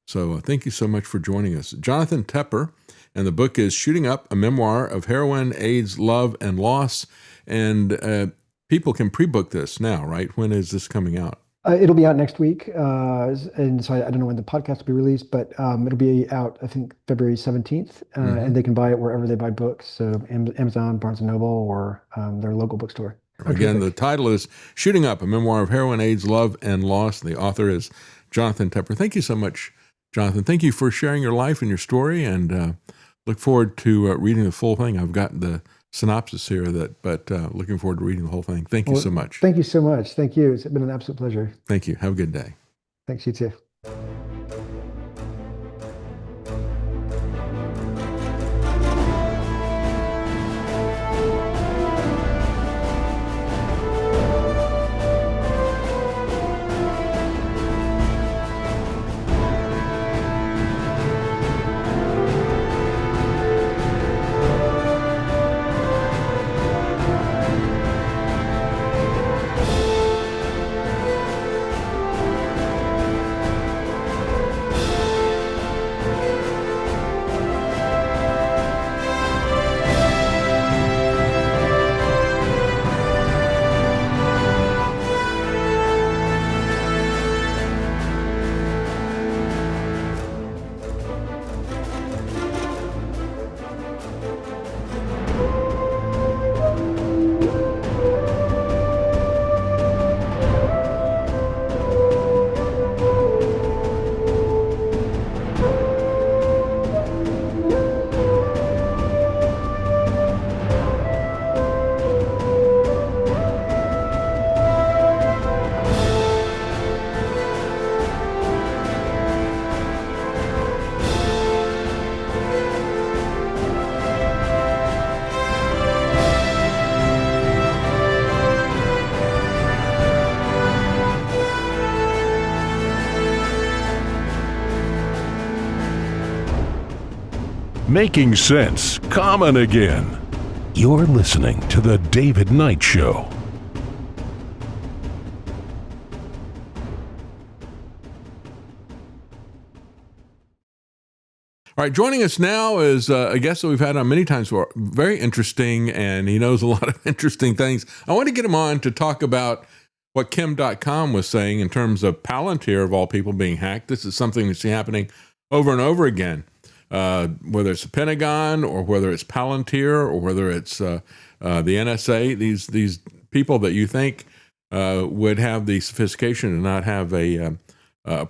So thank you so much for joining us. Jonathan Tepper, and the book is Shooting Up, a memoir of heroin, AIDS, love, and loss. And people can pre-book this now, right? When is this coming out? It'll be out next week, and so I don't know when the podcast will be released, but it'll be out, I think, February 17th, and they can buy it wherever they buy books, so Amazon, Barnes & Noble, or their local bookstore. Again, the title is Shooting Up, a memoir of heroin, AIDS, love, and loss. The author is Jonathan Tepper. Thank you so much, Jonathan. Thank you for sharing your life and your story, and look forward to reading the full thing. I've got the synopsis here, but looking forward to reading the whole thing. Thank you so much. Thank you so much. Thank you. It's been an absolute pleasure. Thank you. Have a good day. Thanks, you too. Making sense common again. You're listening to The David Knight Show. All right, joining us now is a guest that we've had on many times before. Very interesting, and he knows a lot of interesting things. I want to get him on to talk about what Kim.com was saying in terms of Palantir, of all people, being hacked. This is something that's happening over and over again. Whether it's the Pentagon or whether it's Palantir or whether it's the NSA, these people that you think would have the sophistication to not have a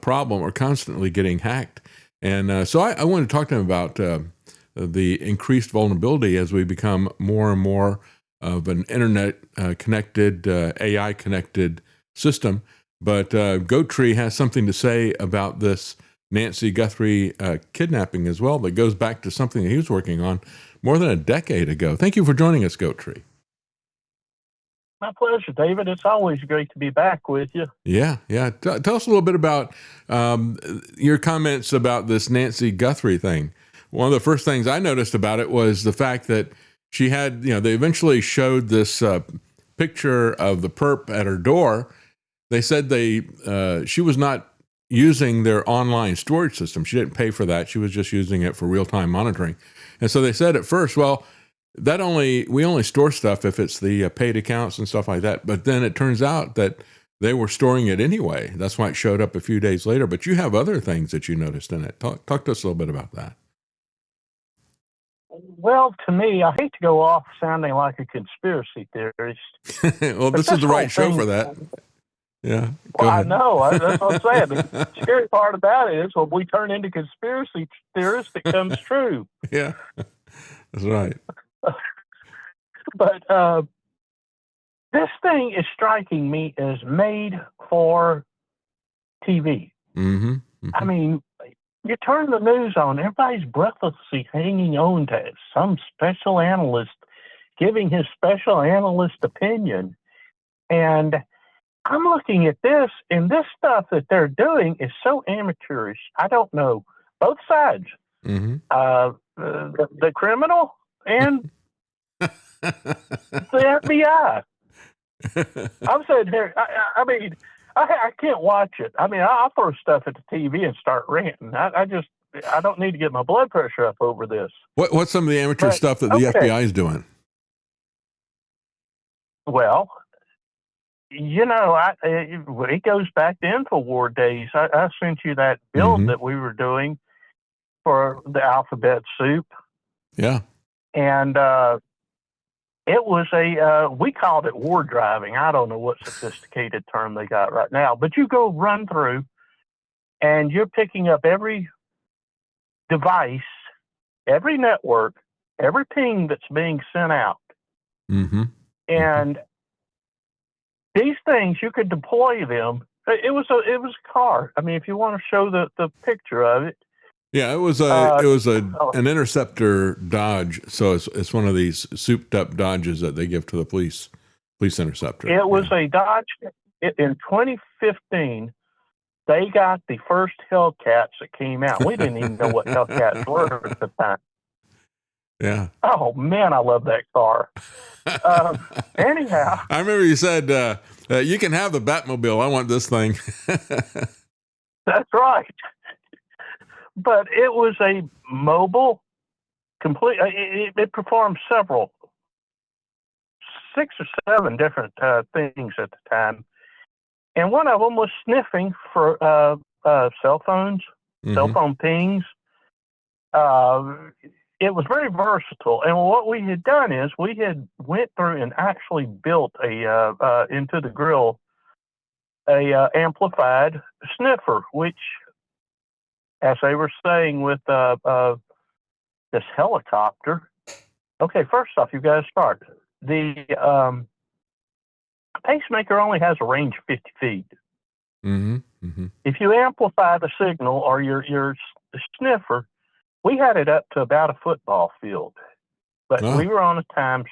problem are constantly getting hacked. And so I wanted to talk to him about the increased vulnerability as we become more and more of an internet-connected, AI-connected system. But GoTree has something to say about this Nancy Guthrie kidnapping as well that goes back to something that he was working on more than a decade ago. Thank you for joining us, GoTree. My pleasure, David. It's always great to be back with you. Yeah. Tell us a little bit about your comments about this Nancy Guthrie thing. one of the first things I noticed about it was the fact that she had, they eventually showed this picture of the perp at her door. They said she was not using their online storage system. She didn't pay for that. She was just using it for real-time monitoring. And so they said at first, well, we only store stuff if it's the paid accounts and stuff like that. But then it turns out that they were storing it anyway. That's why it showed up a few days later. But you have other things that you noticed in it. Talk to us a little bit about that. Well, to me, I hate to go off sounding like a conspiracy theorist. Well, this is the right show for that. Yeah. Well, I know. That's what I'm saying. The scary part about it is when we turn into conspiracy theorists, it comes true. Yeah, that's right. But this thing is striking me as made for TV. Mm-hmm. Mm-hmm. I mean, you turn the news on, everybody's breathlessly hanging on to some special analyst giving his special analyst opinion. And I'm looking at this, and this stuff that they're doing is so amateurish. I don't know. Both sides. Mm-hmm. The criminal and the FBI. I'm saying here, I mean, I can't watch it. I mean, I'll throw stuff at the TV and start ranting. I don't need to get my blood pressure up over this. What's some of the amateur stuff that the FBI is doing? Well, it goes back to InfoWar days. I sent you that build that we were doing for the alphabet soup. Yeah. And it was we called it war driving. I don't know what sophisticated term they got right now, but you go run through and you're picking up every device, every network, every ping that's being sent out. Mm-hmm. And these things, you could deploy them. It was a car. I mean, if you want to show the picture of it. Yeah, it was an interceptor Dodge. So it's one of these souped up Dodges that they give to the police interceptor. It was a Dodge. In 2015, they got the first Hellcats that came out. We didn't even know what Hellcats were at the time. Yeah. Oh man, I love that car. Anyhow, I remember you said you can have the Batmobile. I want this thing. That's right. But it was a mobile, complete. It performed 6 or 7 different things at the time, and one of them was sniffing for cell phones, cell phone pings. It was very versatile, and what we had done is we had went through and actually built into the grill a amplified sniffer, which, as they were saying with this helicopter. Okay, first off, you got to start. The pacemaker only has a range of 50 feet. Mm-hmm. Mm-hmm. If you amplify the signal or your sniffer, we had it up to about a football field, but we were on a time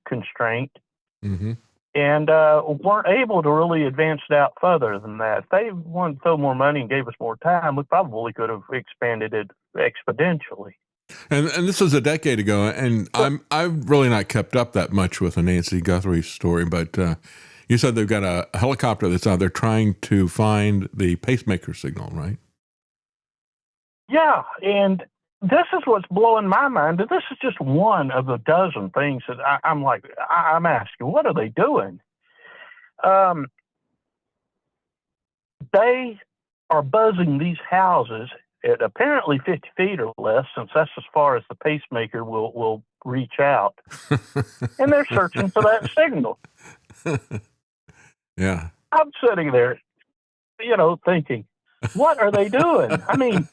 constraint. Mm-hmm. And weren't able to really advance it out further than that. If they wanted to throw more money and gave us more time, we probably could have expanded it exponentially. And this was a decade ago, and I've really not kept up that much with the Nancy Guthrie story, but you said they've got a helicopter that's out there trying to find the pacemaker signal, right? Yeah, and this is what's blowing my mind. This is just one of the dozen things that I'm asking, what are they doing? They are buzzing these houses at apparently 50 feet or less, since that's as far as the pacemaker will reach out. And they're searching for that signal. Yeah. I'm sitting there, thinking, what are they doing? I mean,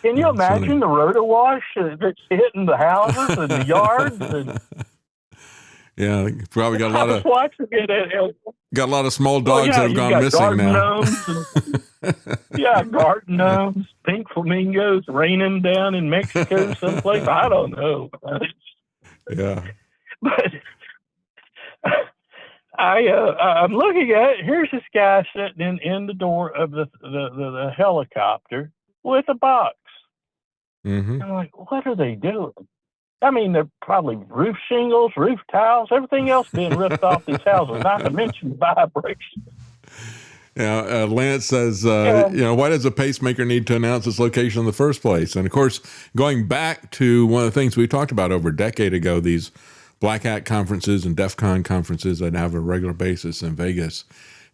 can you imagine the rotor wash that's hitting the houses and the yards? And yeah, you probably got a lot of small dogs that have gone missing now. Garden gnomes, pink flamingos raining down in Mexico someplace. I don't know. Yeah, but I'm looking at it. Here's this guy sitting in the door of the helicopter with a box. Mm-hmm. I'm like, what are they doing? I mean, they're probably roof shingles, roof tiles, everything else being ripped off these houses, not to mention vibration. Yeah, Lance says, why does a pacemaker need to announce its location in the first place? And of course, going back to one of the things we talked about over a decade ago, these Black Hat conferences and DEF CON conferences that have a regular basis in Vegas.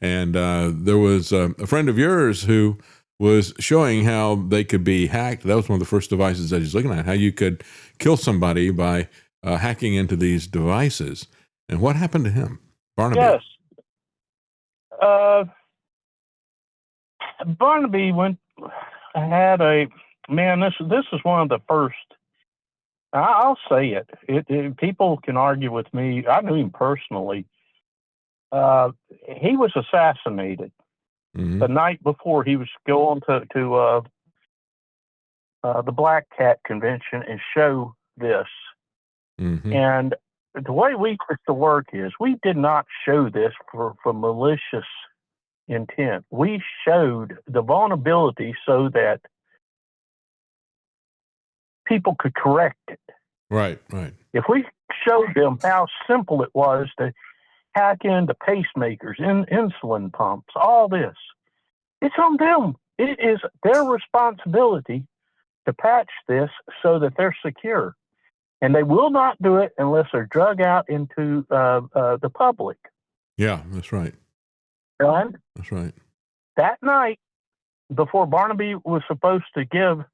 And there was a friend of yours who was showing how they could be hacked. That was one of the first devices that he's looking at, how you could kill somebody by hacking into these devices. And what happened to him? Barnaby. Yes. Barnaby had this is one of the first, I'll say it. People can argue with me. I knew him personally. He was assassinated the night before he was going to the Black Cat convention and show this. Mm-hmm. And the way we used to work is we did not show this for malicious intent. We showed the vulnerability so that people could correct it. Right, right. If we showed them how simple it was to hack into pacemakers, insulin pumps, all this, it's on them. It is their responsibility to patch this so that they're secure. And they will not do it unless they're drug out into the public. Yeah, that's right. And that's right. That night, before Barnaby was supposed to give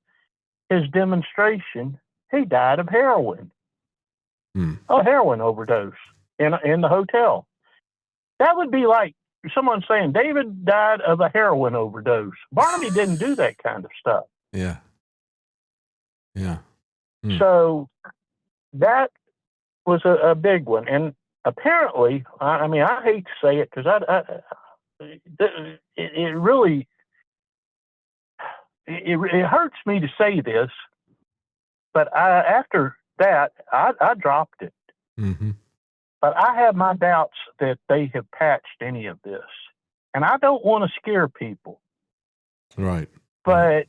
his demonstration, he died of heroin. A heroin overdose in the hotel. That would be like someone saying David died of a heroin overdose. Barnaby didn't do that kind of stuff. Yeah. Yeah. So that was a big one. And apparently, I mean, I hate to say it because it really hurts me to say this, but after that, I dropped it. Mm-hmm. But I have my doubts that they have patched any of this. And I don't want to scare people. Right. But...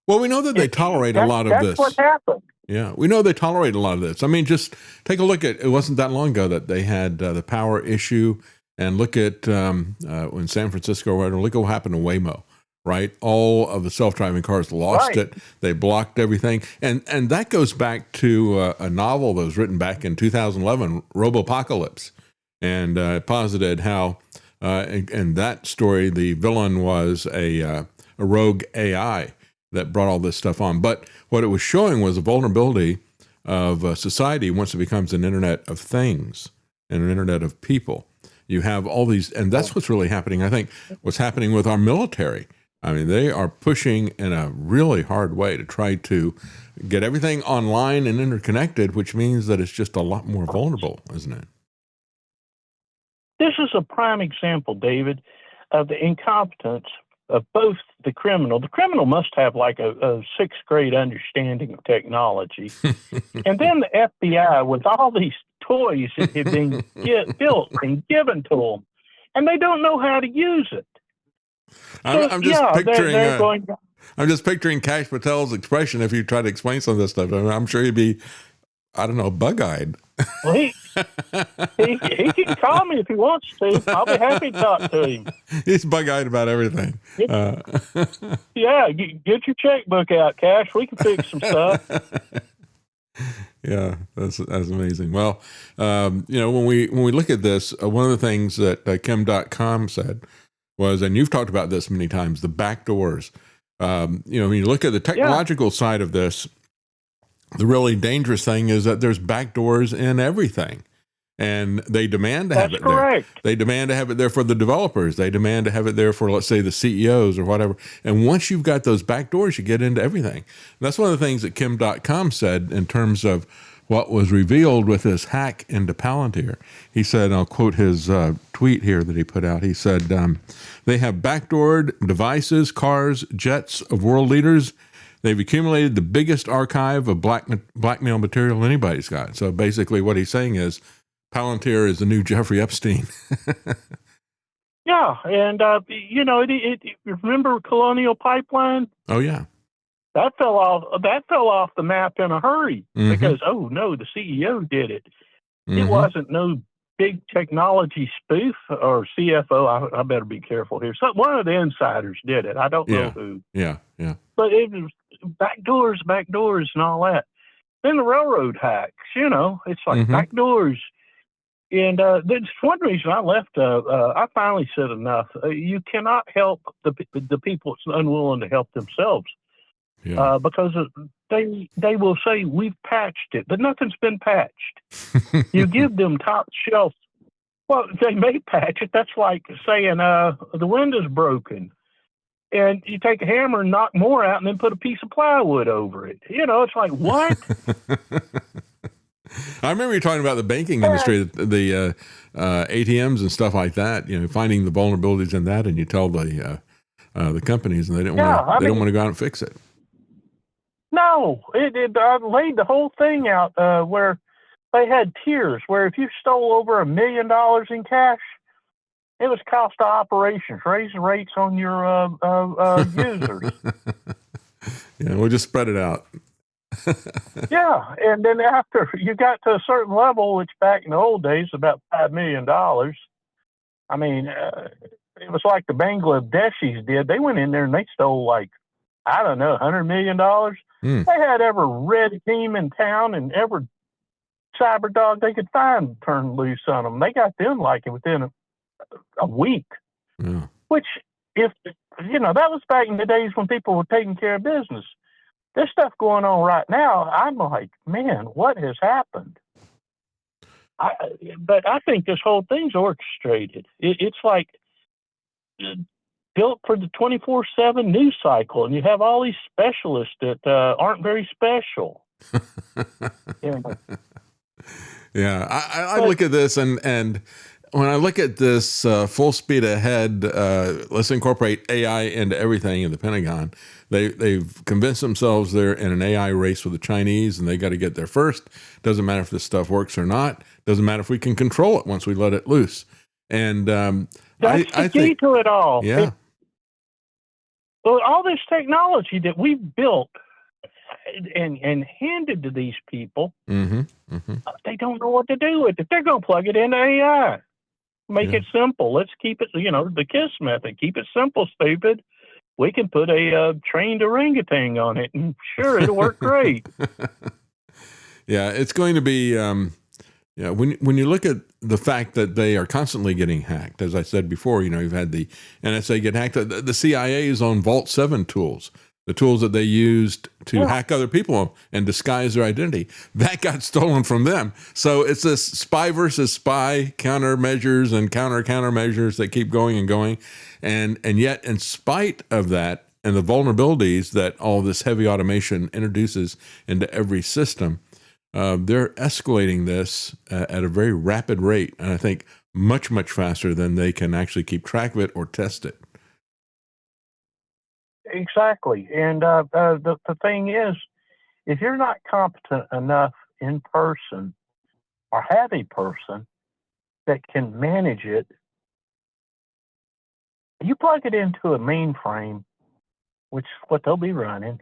Well, we know that they tolerate a lot of this. That's what happened. Yeah, we know they tolerate a lot of this. I mean, just take a look at, it wasn't that long ago that they had the power issue, and look at in San Francisco, or whatever, look at what happened to Waymo, right? All of the self-driving cars lost it. They blocked everything. And that goes back to a novel that was written back in 2011, Robopocalypse, and posited how, in that story, the villain was a rogue AI that brought all this stuff on. But what it was showing was a vulnerability of society once it becomes an internet of things and an internet of people. You have all these, and that's what's really happening. I think what's happening with our military. I mean, they are pushing in a really hard way to try to get everything online and interconnected, which means that it's just a lot more vulnerable, isn't it? This is a prime example, David, of the incompetence of both the criminal. The criminal must have like a sixth grade understanding of technology. And then the FBI with all these toys that have been built and given to them, and they don't know how to use it. I'm just picturing Cash Patel's expression if you try to explain some of this stuff. I mean, I'm sure he'd be, I don't know, bug-eyed. Well, he can call me if he wants to. I'll be happy to talk to him. He's bug-eyed about everything. Yeah, get your checkbook out, Cash. We can fix some stuff. Yeah, that's amazing. Well, when we look at this, one of the things that Kim.com said was, and you've talked about this many times, the back doors. When you look at the technological side of this, the really dangerous thing is that there's back doors in everything, and they demand to have it there. They demand to have it there for the developers. They demand to have it there for, let's say, the CEOs or whatever. And once you've got those back doors, you get into everything. And that's one of the things that Kim.com said in terms of what was revealed with this hack into Palantir. He said, I'll quote his tweet here that he put out. He said, they have backdoored devices, cars, jets of world leaders. They've accumulated the biggest archive of blackmail material anybody's got. So basically what he's saying is Palantir is the new Jeffrey Epstein. Yeah, and remember Colonial Pipeline? Oh yeah. That fell off the map in a hurry because no, the CEO did it. It wasn't no big technology spoof or CFO. I better be careful here. So one of the insiders did it. I don't know who. Yeah. But it was backdoors, and all that. Then the railroad hacks. It's like backdoors. And that's one reason I left. I finally said enough. You cannot help the people that's unwilling to help themselves. Yeah. Because they will say we've patched it, but nothing's been patched. You give them top shelf. Well, they may patch it. That's like saying the window's broken, and you take a hammer and knock more out, and then put a piece of plywood over it. It's like what? I remember you talking about the banking industry, the ATMs and stuff like that. Finding the vulnerabilities in that, and you tell the companies, and they don't want to go out and fix it. No, I laid the whole thing out where they had tiers where if you stole over $1 million in cash, it was cost of operations, raising rates on your users. Yeah, we'll just spread it out. Yeah, and then after you got to a certain level, which back in the old days about $5 million, I mean, it was like the Bangladeshis did. They went in there and they stole $100 million. They had every red team in town and every cyber dog they could find turned loose on them. They got them within a week, which that was back in the days when people were taking care of business. This stuff going on right now, I'm like, man, what has happened? But I think this whole thing's orchestrated. It's like built for the 24/7 news cycle, and you have all these specialists that aren't very special. Yeah, I look at this, and when I look at this full speed ahead, let's incorporate AI into everything in the Pentagon. They've convinced themselves they're in an AI race with the Chinese, and they got to get there first. Doesn't matter if this stuff works or not. Doesn't matter if we can control it once we let it loose. And that's the key to it all. Yeah. All this technology that we've built and handed to these people, they don't know what to do with it. They're going to plug it into AI. Make it simple. Let's keep it, the KISS method. Keep it simple, stupid. We can put a trained orangutan on it, and sure, it'll work great. Yeah, it's going to be, when you look at the fact that they are constantly getting hacked, as I said before, you've had the NSA get hacked. The CIA is on Vault 7 tools, the tools that they used to hack other people and disguise their identity. That got stolen from them. So it's this spy versus spy countermeasures and countermeasures that keep going and going. And yet, in spite of that and the vulnerabilities that all this heavy automation introduces into every system, they're escalating this at a very rapid rate. And I think much, much faster than they can actually keep track of it or test it. Exactly. And the thing is, if you're not competent enough in person or have a person that can manage it, you plug it into a mainframe, which is what they'll be running.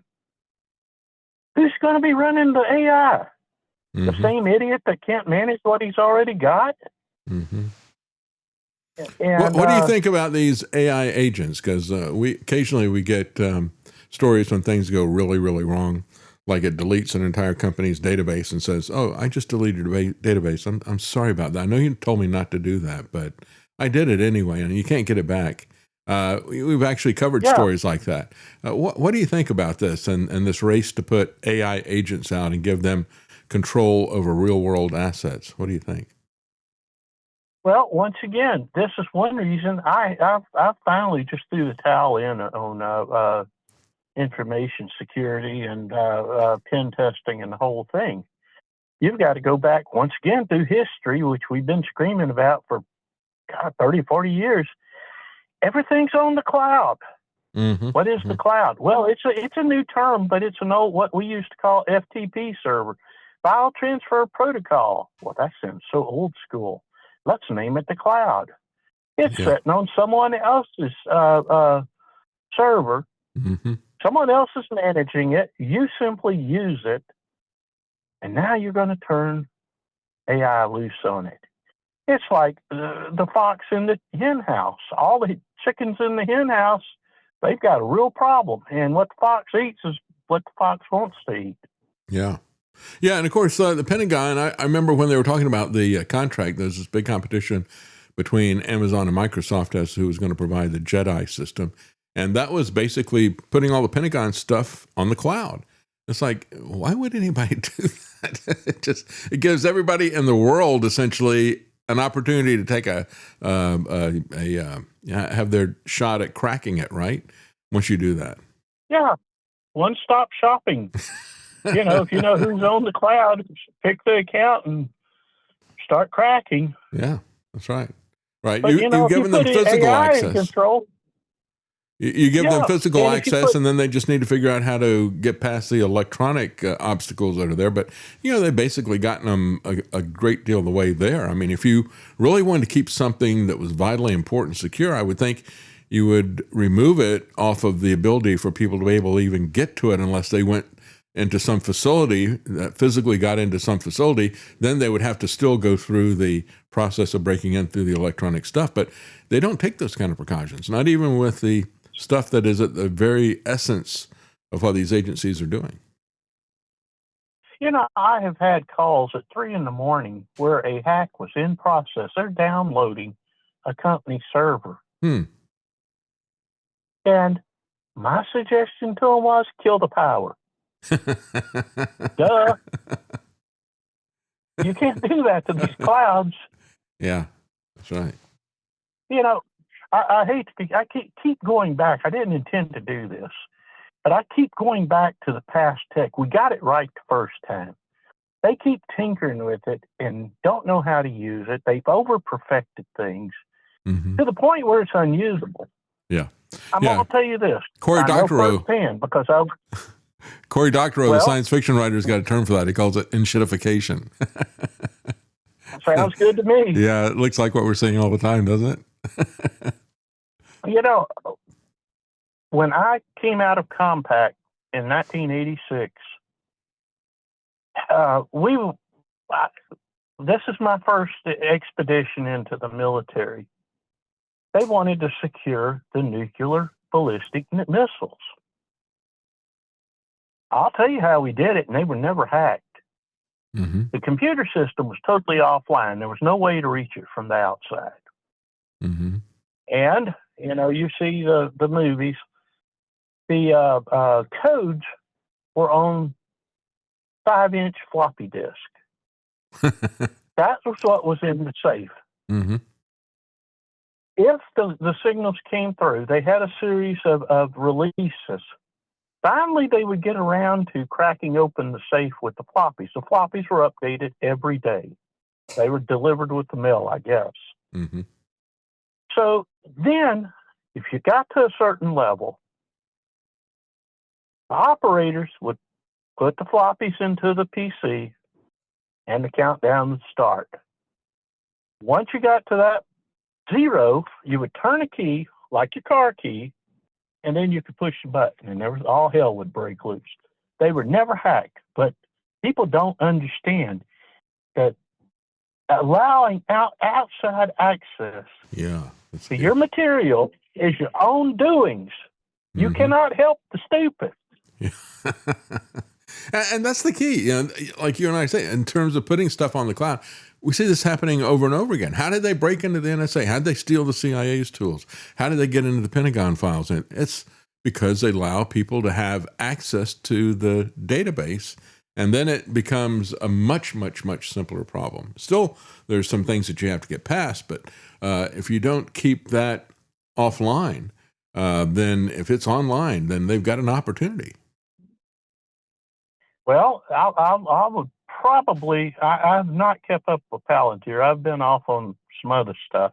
Who's going to be running the AI? The same idiot that can't manage what he's already got? And, what do you think about these AI agents? Because occasionally we get stories when things go really, really wrong, like it deletes an entire company's database and says, "Oh, I just deleted a database. I'm sorry about that. I know you told me not to do that, but I did it anyway, and you can't get it back." We've actually covered stories like that. What do you think about this and this race to put AI agents out and give them control over real-world assets? What do you think? Well, once again, this is one reason I finally just threw the towel in on information security and pen testing and the whole thing. You've got to go back once again through history, which we've been screaming about for 30, 40 years. Everything's on the cloud. What is the cloud? Well, it's a new term, but it's an old, what we used to call FTP server, file transfer protocol. Well, that sounds so old school. Let's name it the cloud. It's sitting on someone else's server. Mm-hmm. Someone else is managing it. You simply use it, and now you're going to turn AI loose on it. It's like the fox in the hen house. All the chickens in the hen house, they've got a real problem. And what the fox eats is what the fox wants to eat. Yeah. Yeah, and of course, the Pentagon, I remember when they were talking about the contract, there's this big competition between Amazon and Microsoft as who was going to provide the Jedi system. And that was basically putting all the Pentagon stuff on the cloud. It's like, why would anybody do that? It gives everybody in the world essentially an opportunity to take have their shot at cracking it, right? Once you do that. Yeah. One-stop shopping. If you know who's on the cloud, pick the account and start cracking. Yeah, that's right. Right. But, You've given them physical AI access. in control, you give them physical and access, and then they just need to figure out how to get past the electronic obstacles that are there. But, they've basically gotten them a great deal of the way there. I mean, if you really wanted to keep something that was vitally important secure, I would think you would remove it off of the ability for people to be able to even get to it unless they went into some facility that physically got into some facility. Then they would have to still go through the process of breaking in through the electronic stuff. But they don't take those kind of precautions, not even with the stuff that is at the very essence of what these agencies are doing. I have had calls at 3 a.m. where a hack was in process. They're downloading a company server. And my suggestion to them was kill the power. Duh. You can't do that to these clouds. Yeah, that's right. I hate to I keep going back. I didn't intend to do this, but I keep going back to the past tech. We got it right the first time. They keep tinkering with it and don't know how to use it. They've over-perfected things to the point where it's unusable. Yeah. I'm going to tell you this. Cory Doctorow, because Cory Doctorow, the science fiction writer, has got a term for that. He calls it enshittification. Sounds good to me. Yeah, it looks like what we're seeing all the time, doesn't it? When I came out of Compact in 1986, this is my first expedition into the military. They wanted to secure the nuclear ballistic missiles. I'll tell you how we did it, and they were never hacked. The computer system was totally offline. There was no way to reach it from the outside. And, you see the movies, the codes were on 5-inch floppy disk. That was what was in the safe. If the signals came through, they had a series of releases. Finally, they would get around to cracking open the safe with the floppies. The floppies were updated every day. They were delivered with the mail, I guess. So then, if you got to a certain level, the operators would put the floppies into the PC and the countdown would start. Once you got to that 0, you would turn a key, like your car key, and then you could push the button, and all hell would break loose. They were never hacked, but people don't understand that allowing outside access to your material is your own doings. You cannot help the stupid. And that's the key. Like you and I say, in terms of putting stuff on the cloud, we see this happening over and over again. How did they break into the NSA? How did they steal the CIA's tools? How did they get into the Pentagon files? And it's because they allow people to have access to the database, and then it becomes a much, much, much simpler problem. Still, there's some things that you have to get past, but if you don't keep that offline, then if it's online, then they've got an opportunity. Well, I would probably, I've not kept up with Palantir. I've been off on some other stuff.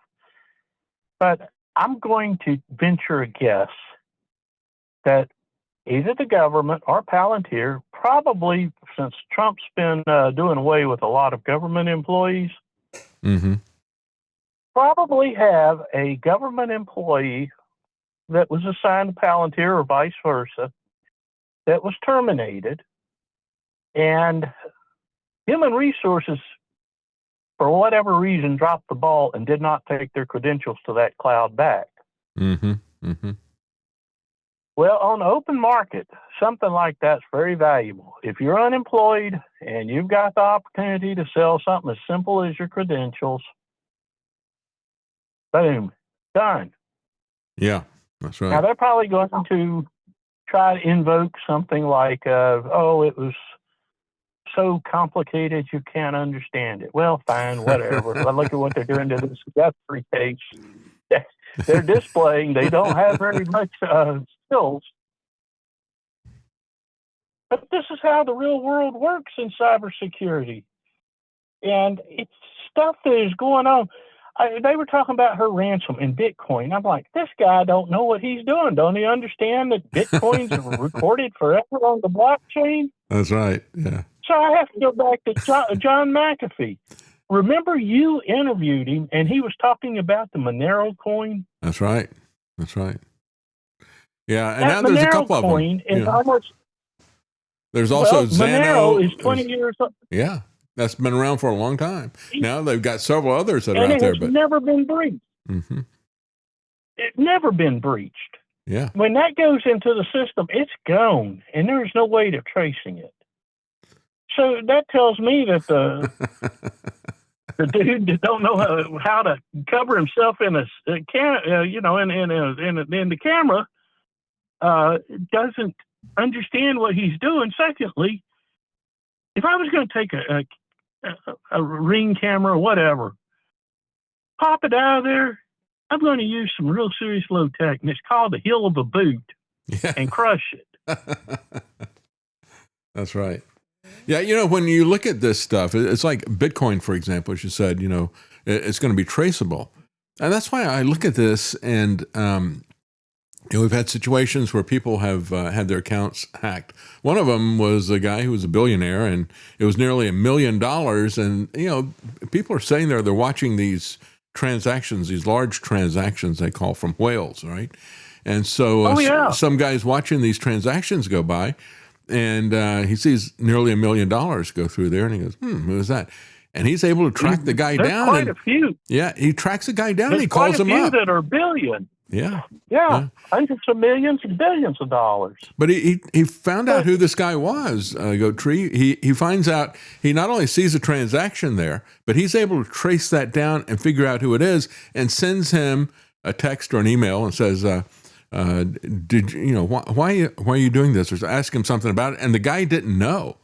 But I'm going to venture a guess that either the government or Palantir, probably since Trump's been doing away with a lot of government employees, probably have a government employee that was assigned to Palantir or vice versa that was terminated, and human resources, for whatever reason, dropped the ball and did not take their credentials to that cloud back. Mm-hmm. Mm-hmm. Well, on the open market, something like that's very valuable. If you're unemployed and you've got the opportunity to sell something as simple as your credentials, boom, done. Yeah, that's right. Now, they're probably going to try to invoke something like, oh, it was so complicated you can't understand it. Well, fine, whatever. Well, look at what they're doing to this Guthrie case. They're displaying they don't have very much skills. But this is how the real world works in cybersecurity. And it's stuff that is going on. They were talking about her ransom in Bitcoin. I'm like, this guy don't know what he's doing. Don't he understand that Bitcoin's recorded forever on the blockchain? That's right, yeah. So I have to go back to John McAfee. Remember you interviewed him, and he was talking about the Monero coin? That's right. That's right. Yeah, and that now there's a Monero couple of them. Coin is almost, there's also Monero is 20 years old. Yeah, that's been around for a long time. Now they've got several others that are and out there. It has never been breached. Mm-hmm. It's never been breached. Yeah. When that goes into the system, it's gone, and there's no way to tracing it. So that tells me that the dude that don't know how to cover himself in in the camera doesn't understand what he's doing. Secondly, if I was going to take a ring camera or whatever, pop it out of there, I'm going to use some real serious low tech, and it's called the heel of a boot, and crush it. That's right. Yeah, when you look at this stuff, it's like Bitcoin, for example, as you said, it's going to be traceable. And that's why I look at this, and we've had situations where people have had their accounts hacked. One of them was a guy who was a billionaire, and it was nearly $1 million. And, people are saying they're watching these transactions, these large transactions they call from whales, right? And so some guy's watching these transactions go by, and he sees nearly $1 million go through there, and he goes, who is that? And he's able to track the guy down. There's quite a few. Yeah, he tracks the guy down, and he calls him up. There's quite a few that are billion. Yeah. Hundreds of millions and billions of dollars. But he found out who this guy was, Goatree. He finds out, he not only sees a transaction there, but he's able to trace that down and figure out who it is, and sends him a text or an email and says, why are you doing this? Or ask him something about it. And the guy didn't know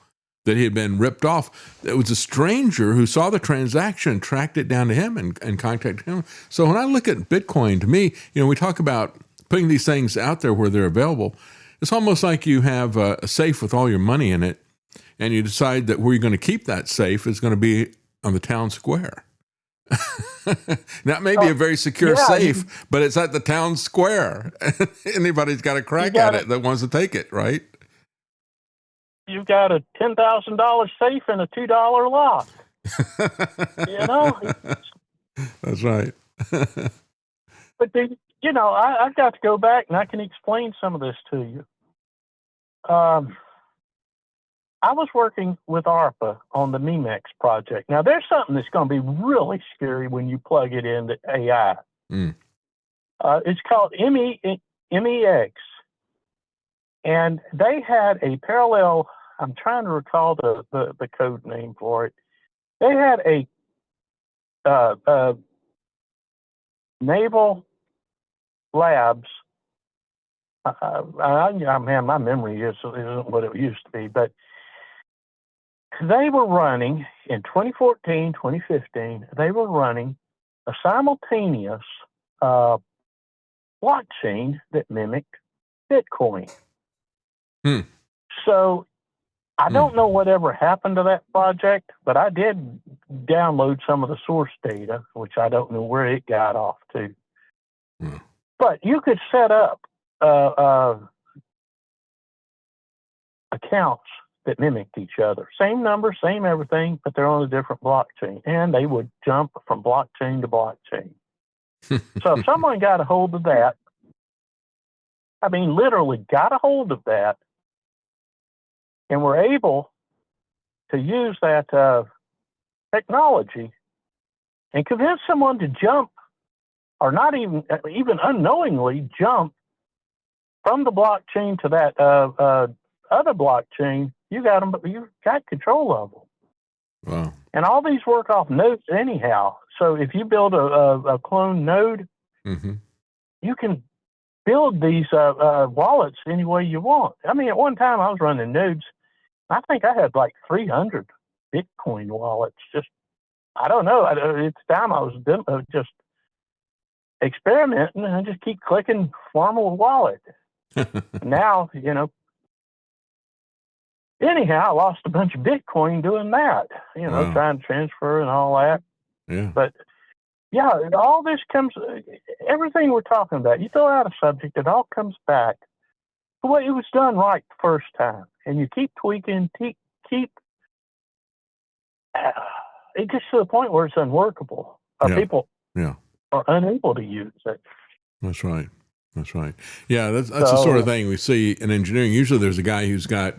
that he had been ripped off. It was a stranger who saw the transaction, tracked it down to him and contacted him. So when I look at Bitcoin, to me, we talk about putting these things out there where they're available. It's almost like you have a safe with all your money in it, and you decide that where you're going to keep that safe is going to be on the town square. Now, it may be a very secure safe, but it's at the town square. Anybody's got a crack at it that wants to take it, right? You've got a $10,000 safe and a $2 lock. That's right. But I've got to go back, and I can explain some of this to you. I was working with ARPA on the MEMEX project. Now, there's something that's going to be really scary when you plug it into AI. It's called MEX. And they had a parallel, I'm trying to recall the code name for it. They had a naval labs. My memory isn't what it used to be, but they were running in 2014, 2015, they were running a simultaneous blockchain that mimicked Bitcoin. So I don't know whatever happened to that project, but I did download some of the source data, which I don't know where it got off to. But you could set up accounts that mimicked each other. Same number, same everything, but they're on a different blockchain. And they would jump from blockchain to blockchain. So if someone got a hold of that, I mean, literally got a hold of that, and were able to use that technology and convince someone to jump, or not even unknowingly jump from the blockchain to that other blockchain, you got control of them. Wow. And all these work off nodes anyhow. So if you build a clone node, you can build these wallets any way you want. I mean, at one time I was running nodes. I think I had like 300 Bitcoin wallets. Just, I don't know. It's time I was just experimenting, and I just keep clicking form a wallet. Now, anyhow, I lost a bunch of Bitcoin doing that, Wow. trying to transfer and all that. Yeah. But yeah, all this everything we're talking about, you throw out a subject, it all comes back to the way it was done right the first time. And you keep tweaking, it gets to the point where it's unworkable. People are unable to use it. That's right. That's right. Yeah, that's the sort of thing we see in engineering. Usually there's a guy who's got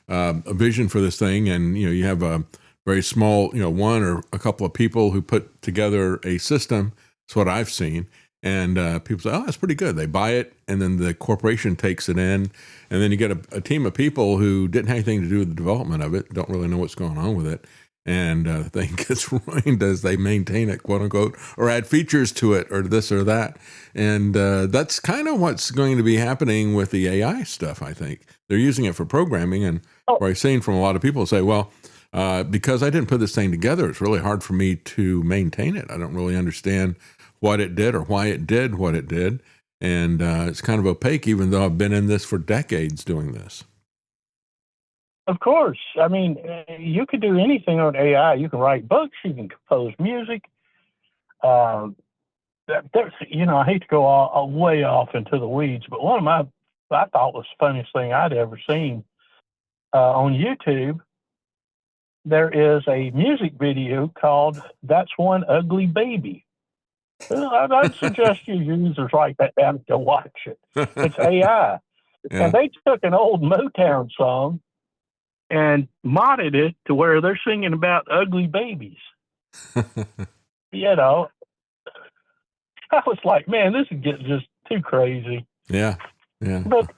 a vision for this thing, and you have a very small, one or a couple of people who put together a system. That's what I've seen. And people say, oh, that's pretty good. They buy it, and then the corporation takes it in, and then you get a team of people who didn't have anything to do with the development of it, don't really know what's going on with it, and the thing gets ruined as they maintain it, quote unquote, or add features to it, or this or that. And that's kind of what's going to be happening with the AI stuff, I think. They're using it for programming, and what I've seen from a lot of people say, well, because I didn't put this thing together, it's really hard for me to maintain it. I don't really understand what it did or why it did what it did. And it's kind of opaque, even though I've been in this for decades doing this. Of course. I mean, you can do anything on AI. You can write books. You can compose music. I hate to go way off into the weeds, but one of I thought was the funniest thing I'd ever seen on YouTube. There is a music video called "That's One Ugly Baby." Well, I'd suggest you users write that down to watch it. It's AI. And they took an old Motown song and modded it to where they're singing about ugly babies. I was like, man, this is getting just too crazy. Yeah. But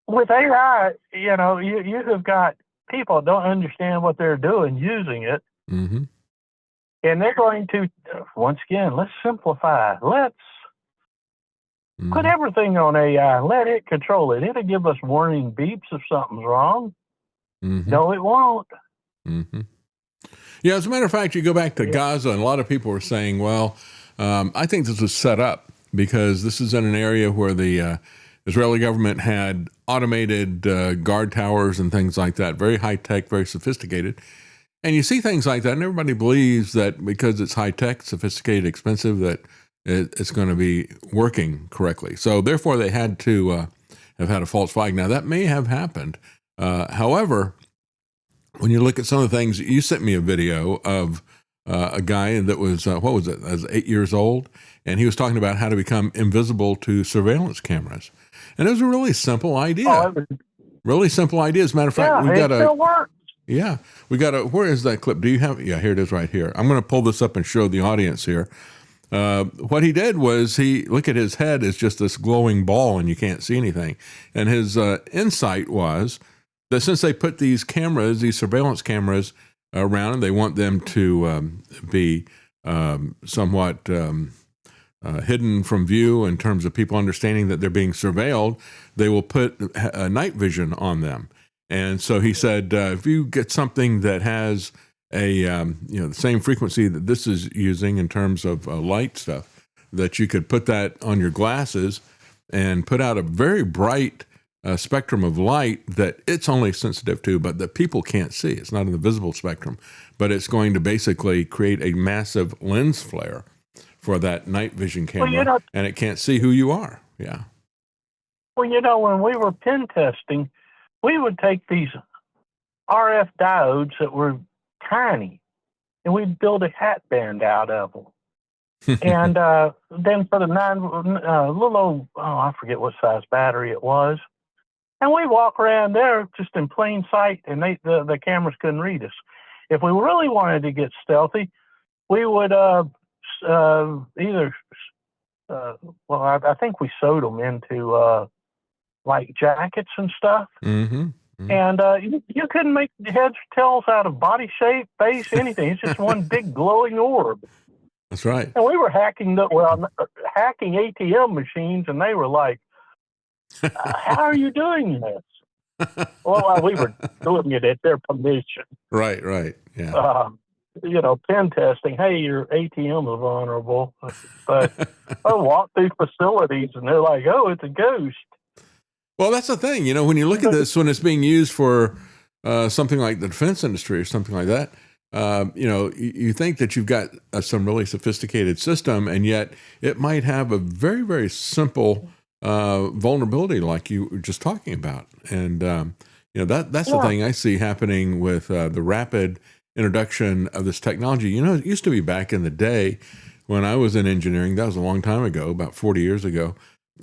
with AI, you have got people that don't understand what they're doing using it. Mm-hmm. And they're going to, once again, let's simplify. Let's put everything on AI. Let it control it. It'll give us warning beeps if something's wrong. No, it won't. Yeah, as a matter of fact, you go back to Gaza, and a lot of people were saying, well, I think this was set up because this is in an area where the Israeli government had automated guard towers and things like that, very high-tech, very sophisticated. And you see things like that, and everybody believes that because it's high-tech, sophisticated, expensive, that it's going to be working correctly. So therefore, they had to have had a false flag. Now, that may have happened. However, when you look at some of the things, you sent me a video of a guy that was, was 8 years old, and he was talking about how to become invisible to surveillance cameras. And it was a really simple idea. Really simple idea. As a matter of fact, we got still works. Yeah, we got where is that clip? Do you have, here it is right here. I'm going to pull this up and show the audience here. What he did was look at his head is just this glowing ball and you can't see anything. And his insight was that since they put these cameras, these surveillance cameras around, and they want them to be somewhat hidden from view in terms of people understanding that they're being surveilled, they will put night vision on them. And so he said, if you get something that has the same frequency that this is using in terms of light stuff, that you could put that on your glasses and put out a very bright spectrum of light that it's only sensitive to, but that people can't see. It's not in the visible spectrum, but it's going to basically create a massive lens flare for that night vision camera, and it can't see who you are. Yeah. Well, when we were pen testing, we would take these RF diodes that were tiny, and we'd build a hat band out of them. And then for the little old, I forget what size battery it was. And we walk around there just in plain sight, and the cameras couldn't read us. If we really wanted to get stealthy, we would either, I think we sewed them into like jackets and stuff. Mm-hmm. Mm-hmm. And you couldn't make heads or tails out of body shape, face, anything. It's just one big glowing orb. That's right. And we were hacking ATM machines, and they were like, how are you doing this? Well, we were doing it at their permission. Right. Yeah. Pen testing. Hey, your ATM is vulnerable. But I walk through facilities, and they're like, oh, it's a ghost. Well, that's the thing. When you look at this, when it's being used for something like the defense industry or something like that, you think that you've got some really sophisticated system, and yet it might have a very, very simple vulnerability like you were just talking about. And, that's the thing I see happening with the rapid introduction of this technology. It used to be back in the day when I was in engineering. That was a long time ago, about 40 years ago.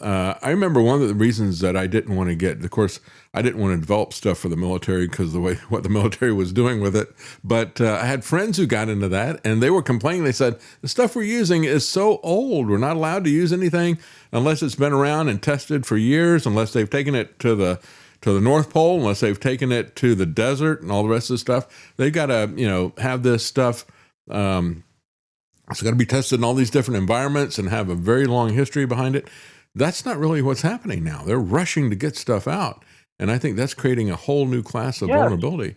I remember one of the reasons that I didn't want to get, of course, I didn't want to develop stuff for the military because what the military was doing with it. But I had friends who got into that, and they were complaining. They said, the stuff we're using is so old. We're not allowed to use anything unless it's been around and tested for years, unless they've taken it to the North Pole, unless they've taken it to the desert and all the rest of the stuff. They've got to, have this stuff. It's got to be tested in all these different environments and have a very long history behind it. That's not really what's happening now. They're rushing to get stuff out. And I think that's creating a whole new class of vulnerability.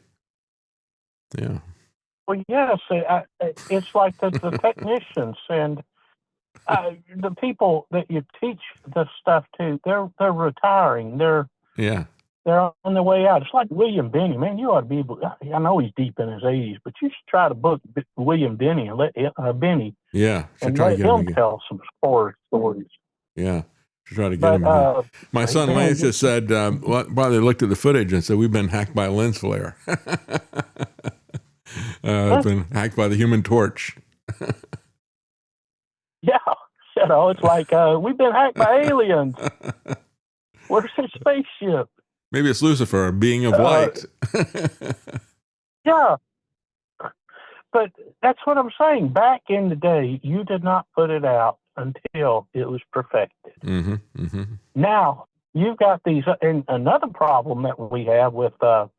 Yeah. Well, yes, it's like the technicians and the people that you teach this stuff to, they're retiring. They're on their way out. It's like William Denny. Man, you ought to be able, I know he's deep in his 80s, but you should try to book William Denny and let Benny. Yeah. And let him tell some horror stories. Yeah. Try to get him in. My son Lance just said, while they looked at the footage and said, we've been hacked by a lens flare. Been hacked by the Human Torch. Yeah. It's like, we've been hacked by aliens. Where's his spaceship? Maybe it's Lucifer, a being of light. Yeah. But that's what I'm saying. Back in the day, you did not put it out until it was perfected. Mm-hmm, mm-hmm. Now, you've got these, and another problem that we have with the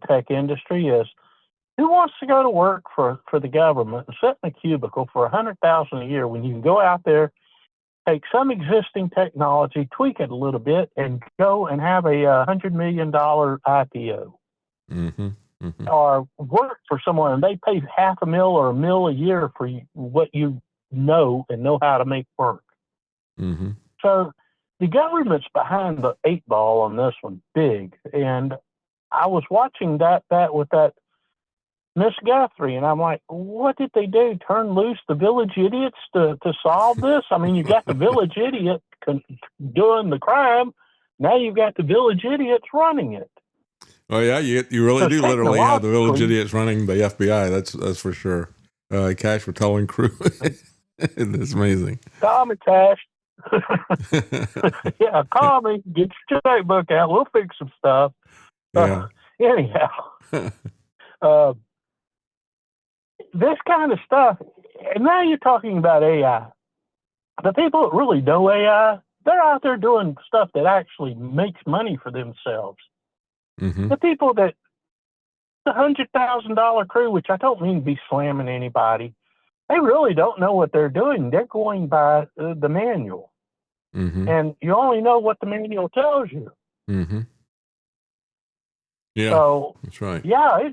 tech industry is, who wants to go to work for the government and sit in a cubicle for $100,000 a year when you can go out there, take some existing technology, tweak it a little bit, and go and have a $100 million IPO? Mm-hmm. Mm-hmm. Or work for someone and they pay $500,000 or $1 million a year for what you know how to make work. Mm-hmm. So the government's behind the 8 ball on this one, big. And I was watching that with that Miss Guthrie, and I'm like, what did they do? Turn loose the village idiots to solve this? I mean, you got the village idiot doing the crime. Now you've got the village idiots running it. Oh yeah, you really do literally have the village idiots running the FBI. That's for sure. Cash Patel and crew. It's amazing. Call me, Cash. Yeah, call me. Get your checkbook out. We'll fix some stuff. Yeah. Anyhow, this kind of stuff. And now you're talking about AI. The people that really know AI, they're out there doing stuff that actually makes money for themselves. Mm-hmm. The people that, the $100,000 crew, which I don't mean to be slamming anybody, they really don't know what they're doing. They're going by the manual. Mm-hmm. And you only know what the manual tells you. Mm-hmm. Yeah, so, that's right. Yeah,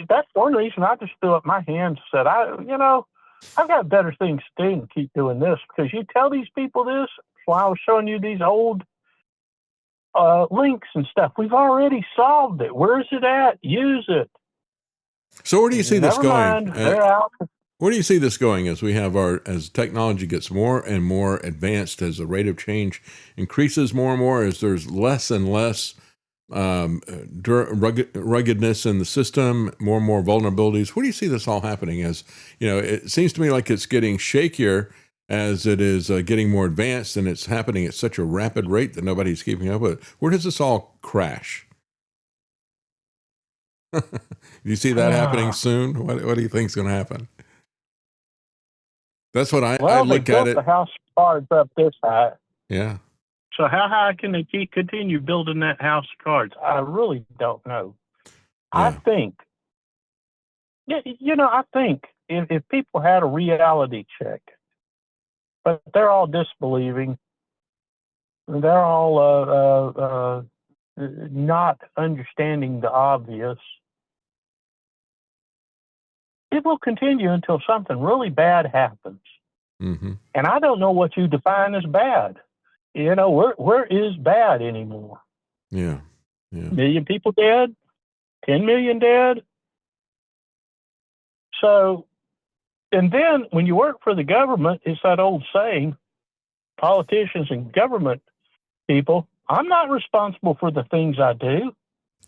that's one reason I just threw up my hands and said, I've got better things to do than keep doing this, because you tell these people this, while I was showing you these old links and stuff. We've already solved it. Where's it at? Use it. So where do you see this going? They're out. Where do you see this going as technology gets more and more advanced, as the rate of change increases more and more, as there's less and less ruggedness in the system, more and more vulnerabilities. Where do you see this all happening? As you know, it seems to me like it's getting shakier as it is getting more advanced, and it's happening at such a rapid rate that nobody's keeping up with it. Where does this all crash? Do you see that happening soon? What do you think is going to happen? That's what I look at it. The house of cards up this high. Yeah. So how high can they continue building that house of cards? I really don't know. Yeah. I think, I think if people had a reality check, but they're all disbelieving, they're all not understanding the obvious, it will continue until something really bad happens. Mm-hmm. And I don't know what you define as bad. Where is bad anymore? Yeah. 1 million people dead? 10 million dead? So, and then when you work for the government, it's that old saying, politicians and government people, I'm not responsible for the things I do.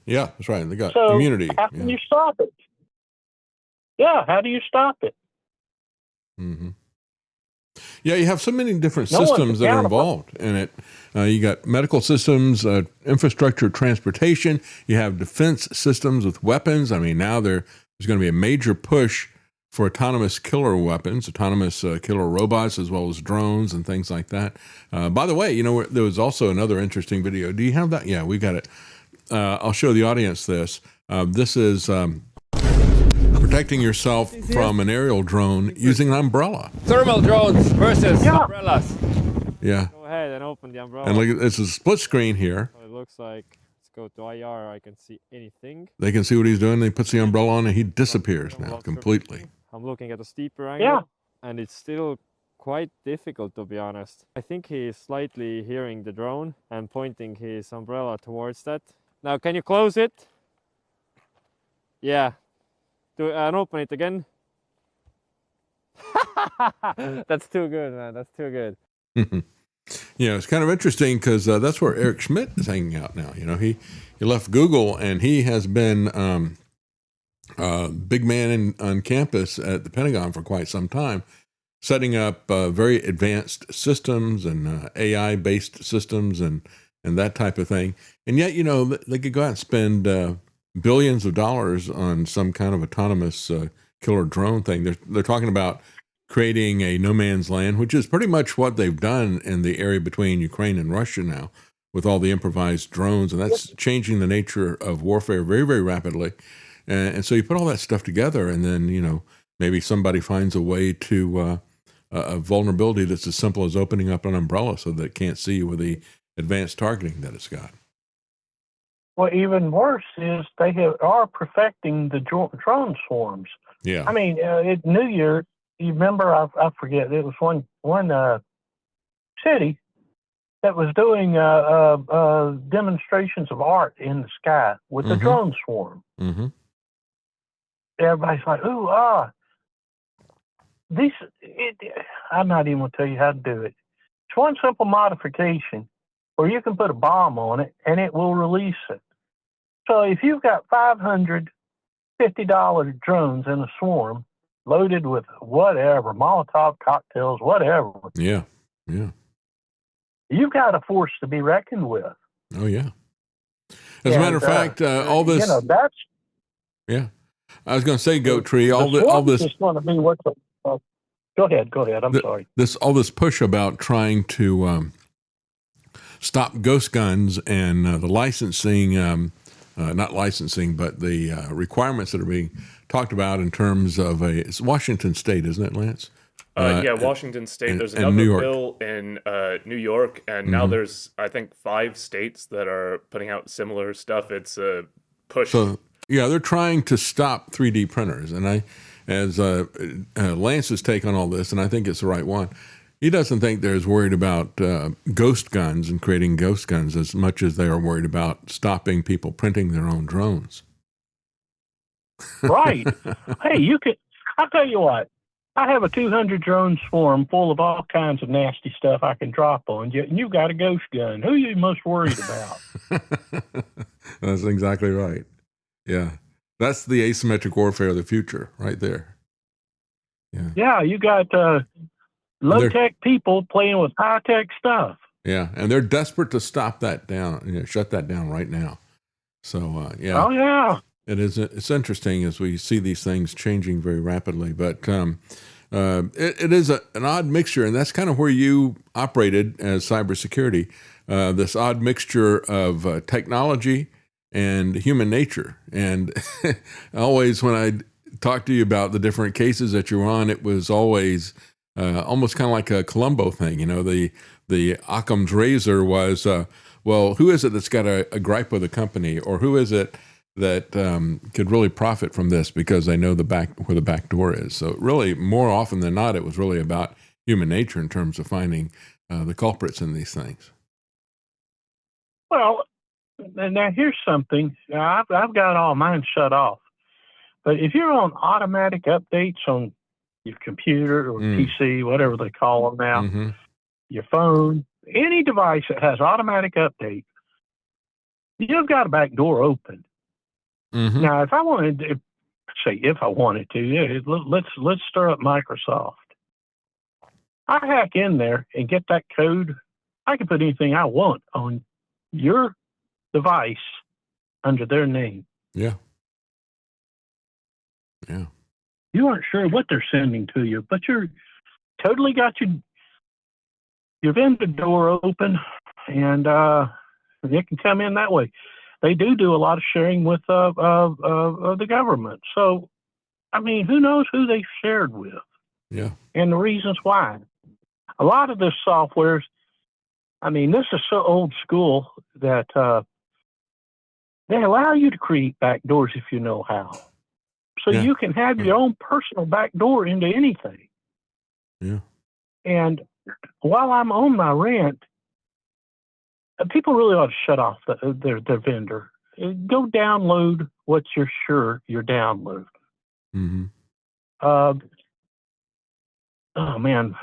Yeah, that's right. They got so immunity. How can you stop it? Yeah, how do you stop it? Mm-hmm. Yeah, you have so many different systems that are involved in it. You got medical systems, infrastructure, transportation. You have defense systems with weapons. I mean, now there's going to be a major push for autonomous killer weapons, autonomous killer robots, as well as drones and things like that. By the way, there was also another interesting video. Do you have that? Yeah, we got it. I'll show the audience this. This is protecting yourself from an aerial drone using an umbrella. Thermal drones versus umbrellas. Yeah. Go ahead and open the umbrella. And look, it's a split screen here. So it looks like, let's go to IR, I can see anything. They can see what he's doing. He puts the umbrella on and he disappears now completely. I'm looking at a steeper angle, and it's still quite difficult, to be honest. I think he is slightly hearing the drone and pointing his umbrella towards that. Now, can you close it? Yeah. And open it again. That's too good, man. That's too good. Yeah, it's kind of interesting because that's where Eric Schmidt is hanging out now. He left Google and he has been big man on campus at the Pentagon for quite some time, setting up very advanced systems and AI-based systems and that type of thing. And yet, they could go out and spend billions of dollars on some kind of autonomous killer drone thing. They're talking about creating a no man's land, which is pretty much what they've done in the area between Ukraine and Russia now with all the improvised drones. And that's changing the nature of warfare very, very rapidly. And so you put all that stuff together and then, maybe somebody finds a way to a vulnerability that's as simple as opening up an umbrella so that it can't see you with the advanced targeting that it's got. Well, even worse is they are perfecting the drone swarms. Yeah. I mean, at New Year, you remember, I forget, it was one city that was doing demonstrations of art in the sky with the drone swarm. Mm-hmm. Everybody's like, ooh, I'm not even going to tell you how to do it. It's one simple modification where you can put a bomb on it and it will release it. So if you've got $550 drones in a swarm loaded with whatever, Molotov cocktails, whatever. Yeah. You've got a force to be reckoned with. Oh, yeah. As a matter of fact, all this. That's. Yeah. I was going to say, Goat Tree, all this. Is going to be what go ahead. I'm sorry. All this push about trying to stop ghost guns and the licensing, not licensing, but the requirements that are being talked about in terms of it's Washington State, isn't it, Lance? Washington State. There's another bill in New York, and now there's, I think, 5 states that are putting out similar stuff. It's a push. So, yeah, they're trying to stop 3D printers. And as Lance's take on all this, and I think it's the right one, he doesn't think they're as worried about ghost guns and creating ghost guns as much as they are worried about stopping people printing their own drones. Right. Hey, I'll tell you what. I have a 200 drone swarm full of all kinds of nasty stuff I can drop on you, and you've got a ghost gun. Who are you most worried about? That's exactly right. Yeah. That's the asymmetric warfare of the future right there. Yeah. Yeah, you got low-tech people playing with high-tech stuff. Yeah, and they're desperate to stop that down, shut that down right now. So, yeah. Oh, yeah. It's interesting as we see these things changing very rapidly, but it is an odd mixture, and that's kind of where you operated as cybersecurity, this odd mixture of technology and human nature. And always when I talk to you about the different cases that you were on, it was always almost kind of like a Columbo thing. The Occam's razor was, well, who is it that's got a gripe with the company, or who is it that could really profit from this because they know where the back door is. So really, more often than not, it was really about human nature in terms of finding the culprits in these things. Well, now here's something. I've got all mine shut off. But if you're on automatic updates on your computer or PC, whatever they call them now, your phone, any device that has automatic update, you've got a back door open. Now, if I wanted to, let's stir up Microsoft. I hack in there and get that code. I can put anything I want on your device under their name. Yeah. Yeah. You aren't sure what they're sending to you, but you're totally got your vendor door open, and it can come in that way. They do a lot of sharing with the government. So, I mean, who knows who they shared with? Yeah. And the reasons why. A lot of this software, I mean, this is so old school that they allow you to create backdoors if you know how. So you can have your own personal backdoor into anything. Yeah. And while I'm on my rant, people really ought to shut off their vendor. Go download what you're sure you're downloading. Oh man,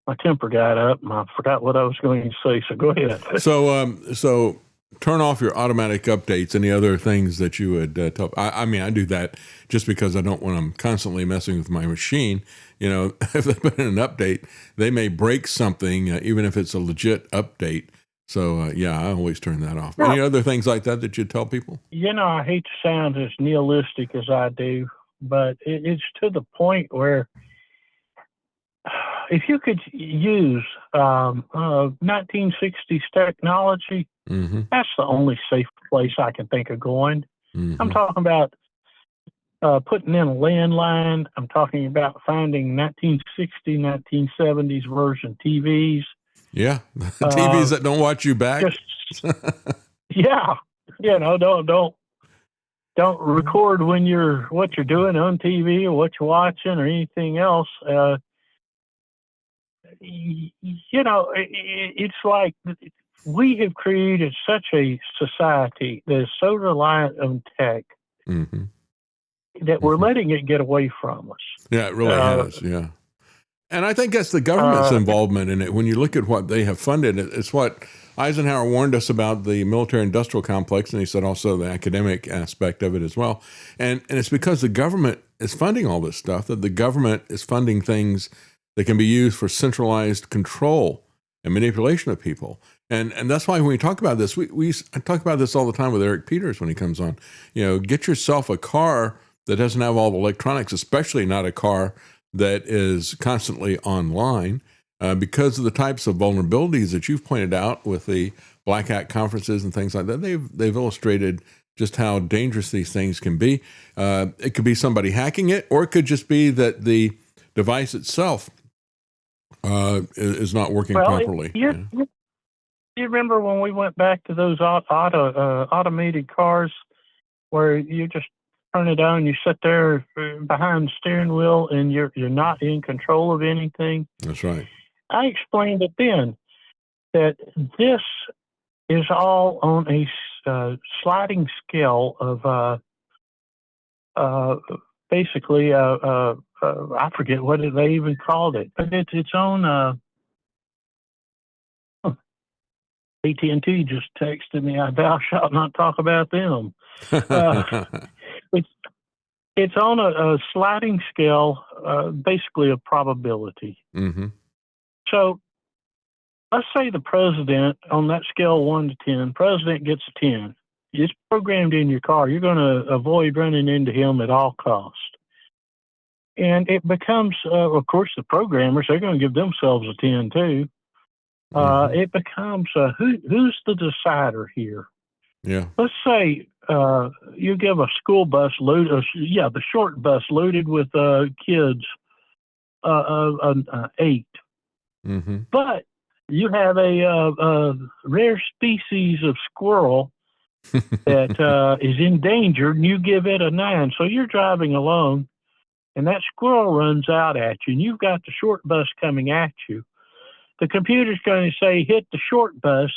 my temper got up and I forgot what I was going to say. So go ahead. So turn off your automatic updates. Any other things that you would tell? I mean, I do that just because I don't want them constantly messing with my machine. If they put in an update, they may break something, even if it's a legit update. So, I always turn that off. Any other things like that you'd tell people? I hate to sound as nihilistic as I do, but it's to the point where if you could use 1960s technology, that's the only safe place I can think of going. I'm talking about putting in a landline. I'm talking about finding 1960s, 1970s version TVs. Yeah, TVs that don't watch you back. Don't record what you're doing on TV or what you're watching or anything else. It's like we have created such a society that is so reliant on tech that we're letting it get away from us. Yeah, it really has. Yeah. And I think that's the government's involvement in it. When you look at what they have funded, it's what Eisenhower warned us about, the military-industrial complex, and he said also the academic aspect of it as well. And it's because the government is funding all this stuff, that the government is funding things that can be used for centralized control and manipulation of people. And that's why when we talk about this, I talk about this all the time with Eric Peters when he comes on. Get yourself a car that doesn't have all the electronics, especially not a car that is constantly online, because of the types of vulnerabilities that you've pointed out with the Black Hat conferences and things like that. They've illustrated just how dangerous these things can be. It could be somebody hacking it, or it could just be that the device itself is not working properly. You remember when we went back to those automated cars where you just turn it on, you sit there behind the steering wheel, and you're not in control of anything? That's right. I explained it then that this is all on a sliding scale of basically I forget what they even called it, but it's its own AT&T just texted me, "I thou shalt not talk about them." It's on a sliding scale, basically of probability. Mm-hmm. So let's say the president, on that scale 1 to 10, president gets a 10. It's programmed in your car. You're going to avoid running into him at all costs. And it becomes, of course, the programmers, they're going to give themselves a 10 too. It becomes, who's the decider here? Yeah. Let's say you give a school bus loaded, the short bus loaded with kids, 8. Mm-hmm. But you have a rare species of squirrel that is endangered, and you give it a 9. So you're driving along, and that squirrel runs out at you, and you've got the short bus coming at you. The computer's going to say, hit the short bus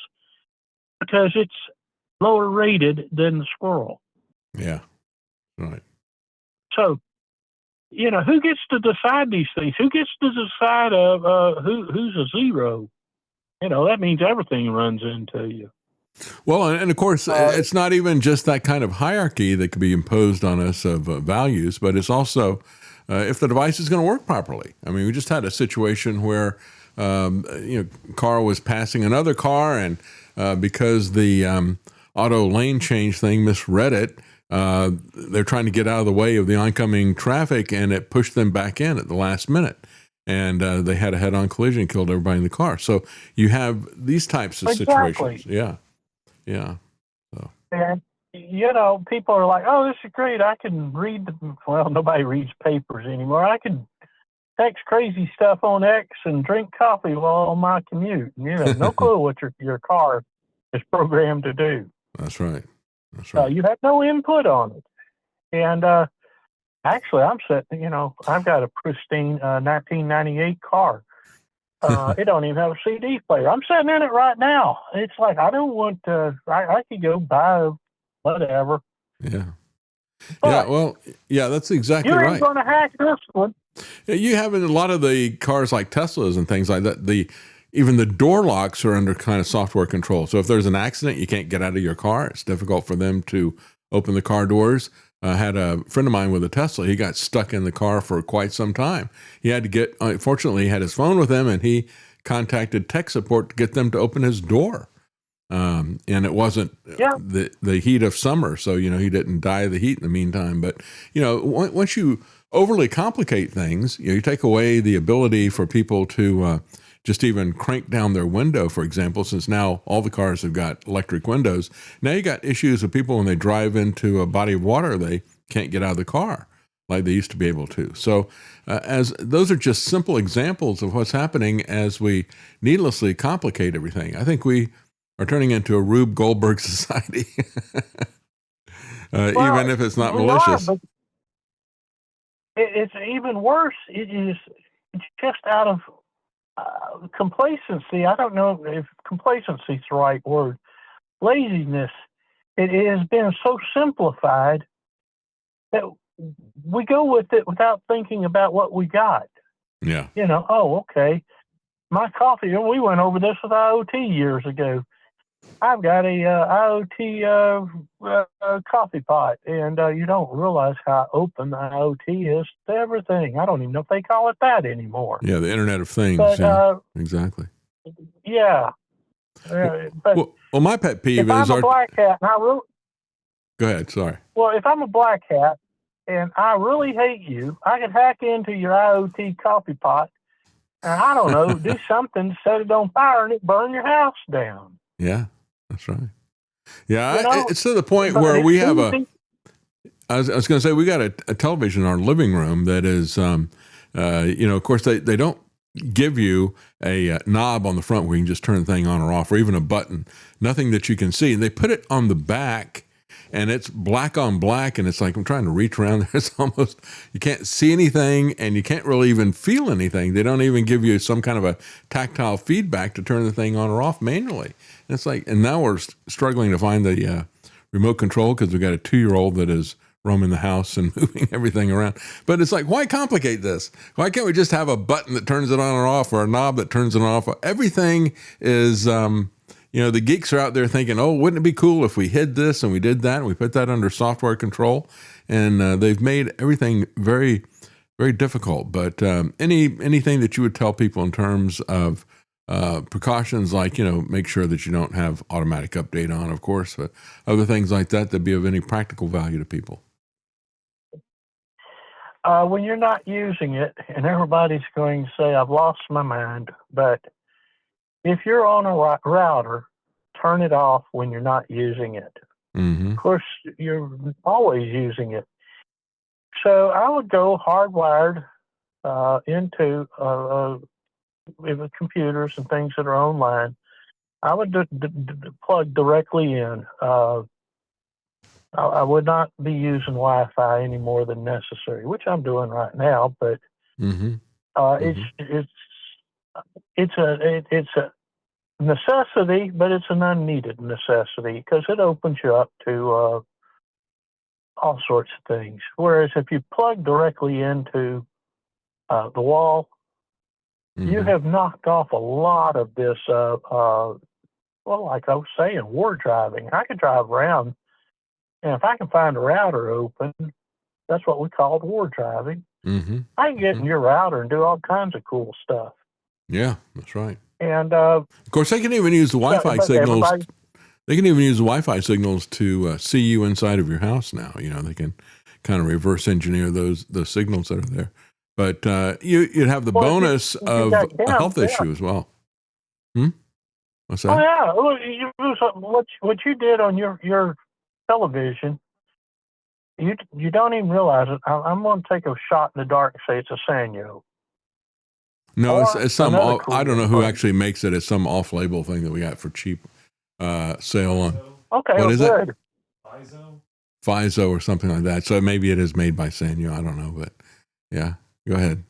because it's lower rated than the squirrel. Yeah, right. So, who gets to decide these things? Who gets to decide who's a 0? That means everything runs into you. Well, and of course, it's not even just that kind of hierarchy that could be imposed on us of values, but it's also if the device is going to work properly. I mean, we just had a situation where, car was passing another car, and because the auto lane change thing misread it, they're trying to get out of the way of the oncoming traffic, and it pushed them back in at the last minute. And they had a head-on collision, killed everybody in the car. So you have these types of situations. Yeah. Yeah. So. And, people are like, oh, this is great. I can read well, nobody reads papers anymore. I can text crazy stuff on X and drink coffee while on my commute. And you have no clue what your car is programmed to do. That's right. That's right. You have no input on it. And actually, I'm sitting, I've got a pristine 1998 car. It don't even have a CD player. I'm sitting in it right now. It's like, I don't want to, I could go buy whatever. Yeah. But that's exactly right. You ain't going to hack this one. You have in a lot of the cars like Teslas and things like that, even the door locks are under kind of software control. So if there's an accident, you can't get out of your car. It's difficult for them to open the car doors. I had a friend of mine with a Tesla. He got stuck in the car for quite some time. He had to fortunately, he had his phone with him, and he contacted tech support to get them to open his door. And it wasn't the heat of summer, so, he didn't die of the heat in the meantime. But, once you overly complicate things, you take away the ability for people to just even crank down their window, for example, since now all the cars have got electric windows. Now you got issues with people when they drive into a body of water, they can't get out of the car like they used to be able to. So as those are just simple examples of what's happening as we needlessly complicate everything. I think we are turning into a Rube Goldberg society, even if it's not malicious. It's even worse. It's just out of complacency. I don't know if complacency is the right word. Laziness. It has been so simplified that we go with it without thinking about what we got. Yeah. Okay. My coffee, we went over this with IoT years ago. I've got a IoT coffee pot, and you don't realize how open the IoT is to everything. I don't even know if they call it that anymore. Yeah, the Internet of Things. But, exactly. Yeah. But my pet peeve is I'm a black hat, and Go ahead, sorry. Well, if I'm a black hat and I really hate you, I could hack into your IoT coffee pot, and I don't know, do something to set it on fire and it burn your house down. Yeah, that's right. Yeah, it's to the point where we have I was going to say, we got a television in our living room that is, of course, they don't give you a knob on the front where you can just turn the thing on or off, or even a button, nothing that you can see. And they put it on the back, and it's black on black, and it's like I'm trying to reach around there. It's almost, you can't see anything, and you can't really even feel anything. They don't even give you some kind of a tactile feedback to turn the thing on or off manually. And it's like, and now we're struggling to find the remote control because we've got a 2-year-old that is roaming the house and moving everything around. But it's like, why complicate this? Why can't we just have a button that turns it on or off, or a knob that turns it off? Everything is, the geeks are out there thinking, oh, wouldn't it be cool if we hid this and we did that and we put that under software control? And they've made everything very, very difficult. But anything that you would tell people in terms of precautions, like, make sure that you don't have automatic update on, of course, but other things like that that'd be of any practical value to people? When you're not using it, and everybody's going to say, I've lost my mind, but if you're on a router, turn it off when you're not using it. Mm-hmm. Of course, you're always using it. So I would go hardwired into with computers and things that are online. I would plug directly in. I would not be using Wi-Fi any more than necessary, which I'm doing right now. But Mm-hmm. it's a necessity, but it's an unneeded necessity because it opens you up to all sorts of things. Whereas if you plug directly into the wall, you have knocked off a lot of this. Like I was saying, war driving. I could drive around, and if I can find a router open, that's what we called war driving. Mm-hmm. I can get in your router and do all kinds of cool stuff. Yeah, that's right. And of course, they can even use the Wi-Fi signals. They can even use the Wi-Fi signals to see you inside of your house now. They can kind of reverse engineer those signals that are there. But you'd have the bonus of a health issue as well. What's that? Oh yeah, what you did on your television, you don't even realize it. I'm going to take a shot in the dark and say it's a Sanyo. No, it's some. I don't know who actually makes it. It's some off-label thing that we got for cheap sale on. Okay, what is good. it? FISO or something like that. So maybe it is made by Sanyo. I don't know, but yeah, go ahead.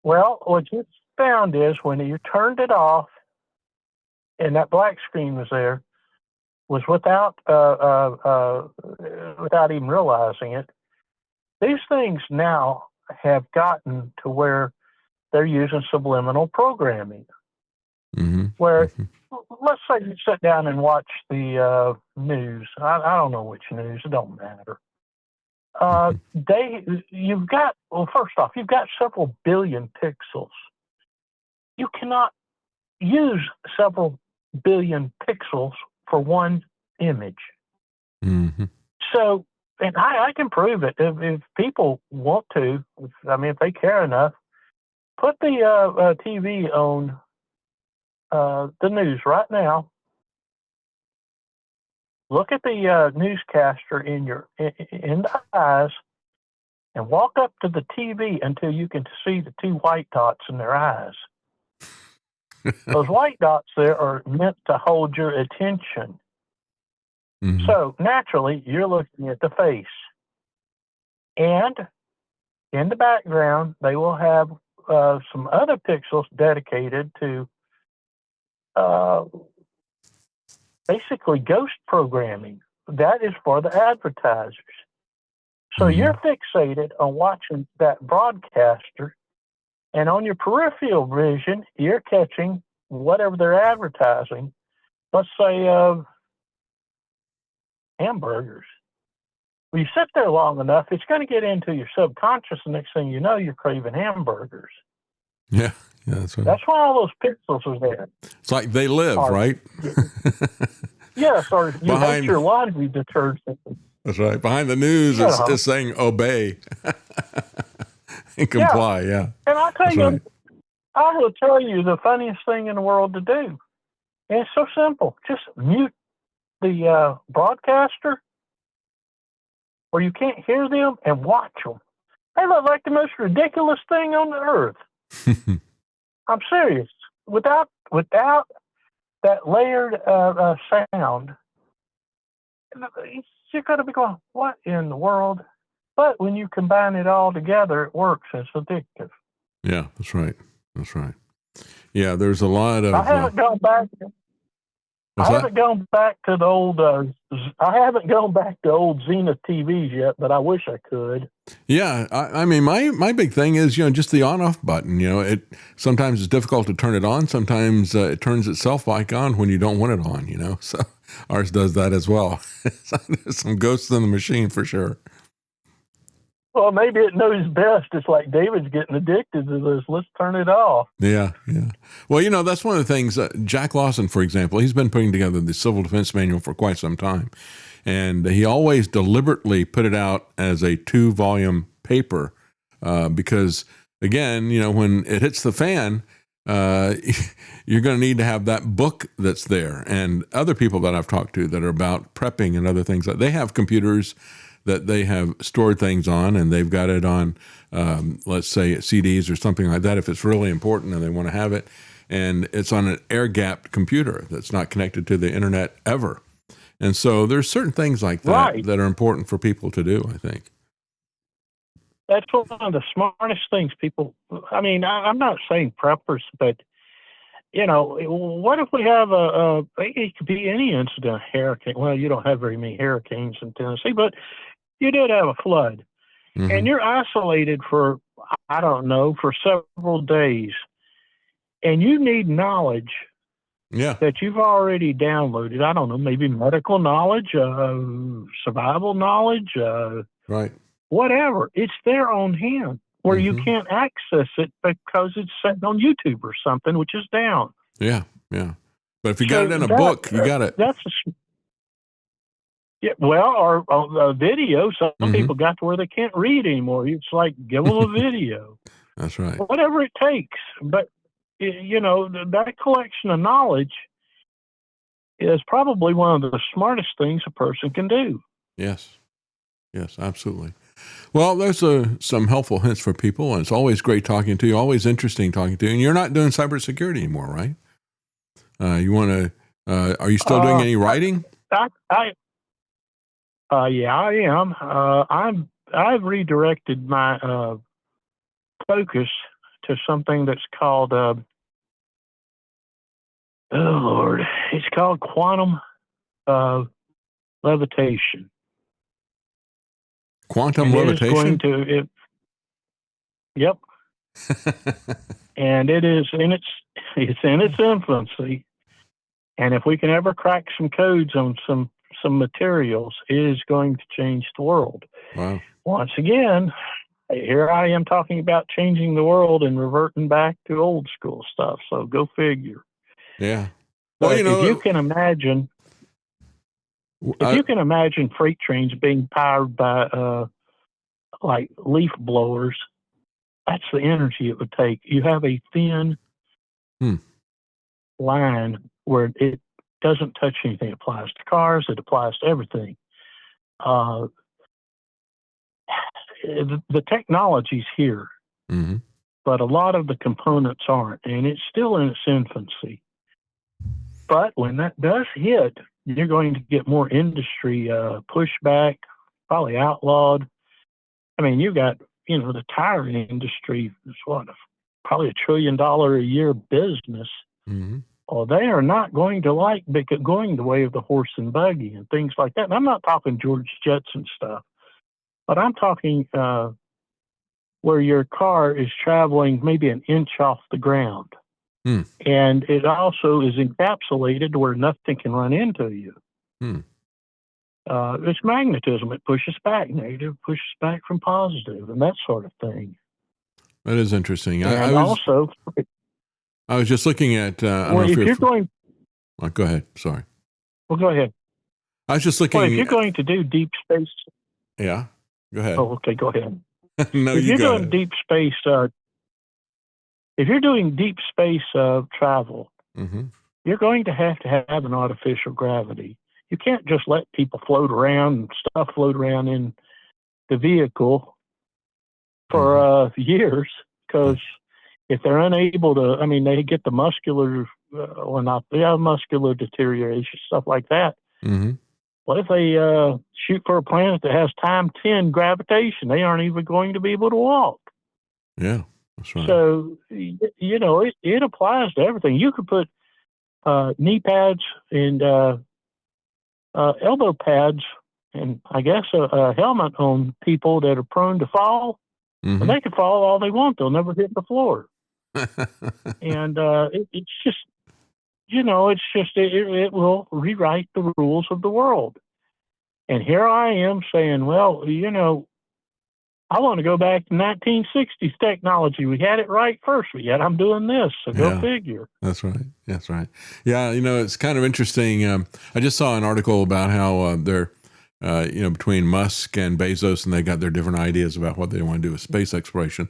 Well, what you found is when you turned it off, and that black screen was there, was without even realizing it. These things now have gotten to where they're using subliminal programming. Where, let's say you sit down and watch the news. I don't know which news. It don't matter. First off, you've got several billion pixels. You cannot use several billion pixels for one image. So, and I can prove it if people want to. If they care enough, put the TV on the news right now. Look at the newscaster in the eyes, and walk up to the TV until you can see the two white dots in their eyes. Those white dots there are meant to hold your attention. So naturally, you're looking at the face. And in the background, they will have some other pixels dedicated to basically ghost programming. That is for the advertisers. So you're fixated on watching that broadcaster, and on your peripheral vision, you're catching whatever they're advertising. Let's say hamburgers. Well, you sit there long enough, it's going to get into your subconscious, and next thing you know, you're craving hamburgers. Yeah, that's right. That's why all those pixels are there. It's like they live, right? Yes, or you hate your laundry detergent. That's right. Behind the news is saying obey and comply. Yeah. And I'll tell you, I will tell you the funniest thing in the world to do. And it's so simple. Just mute the broadcaster where you can't hear them and watch them. They look like the most ridiculous thing on the earth. I'm serious. Without that layered sound, you're going to be going, what in the world? But when you combine it all together, it works. It's addictive. Yeah, that's right. That's right. Yeah, there's a lot of... I haven't gone back. What's I that? haven't gone back to the old. I haven't gone back to old Zenith TVs yet, but I wish I could. Yeah, I mean, my big thing is, just the on-off button. It sometimes it's difficult to turn it on. Sometimes it turns itself back on when you don't want it on. So ours does that as well. There's some ghosts in the machine for sure. Well, maybe it knows best. It's like David's getting addicted to this. Let's turn it off. Yeah. Well, that's one of the things. Jack Lawson, for example, he's been putting together the Civil Defense Manual for quite some time. And he always deliberately put it out as a 2-volume paper because, again, when it hits the fan, you're going to need to have that book that's there. And other people that I've talked to that are about prepping and other things, they have computers that they have stored things on, and they've got it on, let's say, CDs or something like that if it's really important and they want to have it. And it's on an air-gapped computer that's not connected to the internet ever. And so there's certain things like that that are important for people to do, I think. That's one of the smartest things people, I'm not saying preppers, but, what if we have it could be any incident, hurricane. Well, you don't have very many hurricanes in Tennessee, but you did have a flood. Mm-hmm. And you're isolated for, for several days. And you need knowledge that you've already downloaded. I don't know, maybe medical knowledge, survival knowledge, right? Whatever. It's there on hand where you can't access it because it's set on YouTube or something, which is down. Yeah. But if you got it in a book, you got it. Or a video. Some people got to where they can't read anymore. It's like, give them a video. That's right. Whatever it takes. But, that collection of knowledge is probably one of the smartest things a person can do. Yes, absolutely. Well, there's some helpful hints for people, and it's always great talking to you, always interesting talking to you. And you're not doing cybersecurity anymore, right? You want to, are you still doing any writing? Yeah, I am. I've redirected my focus to something that's called, it's called quantum levitation. Quantum levitation? Yep. And it is in its infancy. And if we can ever crack some codes on some materials, it is going to change the world. Wow. Once again, here I am talking about changing the world and reverting back to old school stuff. So go figure. Yeah. Well, if you can imagine freight trains being powered by like leaf blowers, that's the energy it would take. You have a thin line where it doesn't touch anything. It applies to cars. It applies to everything. The technology's here, but a lot of the components aren't, and it's still in its infancy. But when that does hit, you're going to get more industry pushback, probably outlawed. I mean, you got, the tire industry is probably $1 trillion a year business. Well, they are not going to like going the way of the horse and buggy and things like that. And I'm not talking George Jetson stuff, but I'm talking where your car is traveling maybe an inch off the ground. And it also is encapsulated where nothing can run into you. It's magnetism. It pushes back negative, pushes back from positive, and that sort of thing. That is interesting. I was just looking at. Go ahead. Sorry. Well, go ahead. I was just looking. Well, if you're going to do deep space. Yeah. Go ahead. Oh, okay. Go ahead. No, if you you're go doing ahead. deep space, if you're doing deep space travel, you're going to have an artificial gravity. You can't just let people float around and stuff float around in the vehicle for years, because if they're unable to, they get the muscular muscular deterioration, stuff like that. What if they shoot for a planet that has time 10 gravitation? They aren't even going to be able to walk. Yeah, that's right. So, it applies to everything. You could put knee pads and elbow pads, and I guess a helmet on people that are prone to fall. Mm-hmm. And they can fall all they want; they'll never hit the floor. And it's just, it will rewrite the rules of the world. And here I am saying, well, I want to go back to 1960s technology. We had it right first, but yet I'm doing this. So go figure. That's right. That's right. Yeah, it's kind of interesting. I just saw an article about how they're, between Musk and Bezos, and they got their different ideas about what they want to do with space exploration.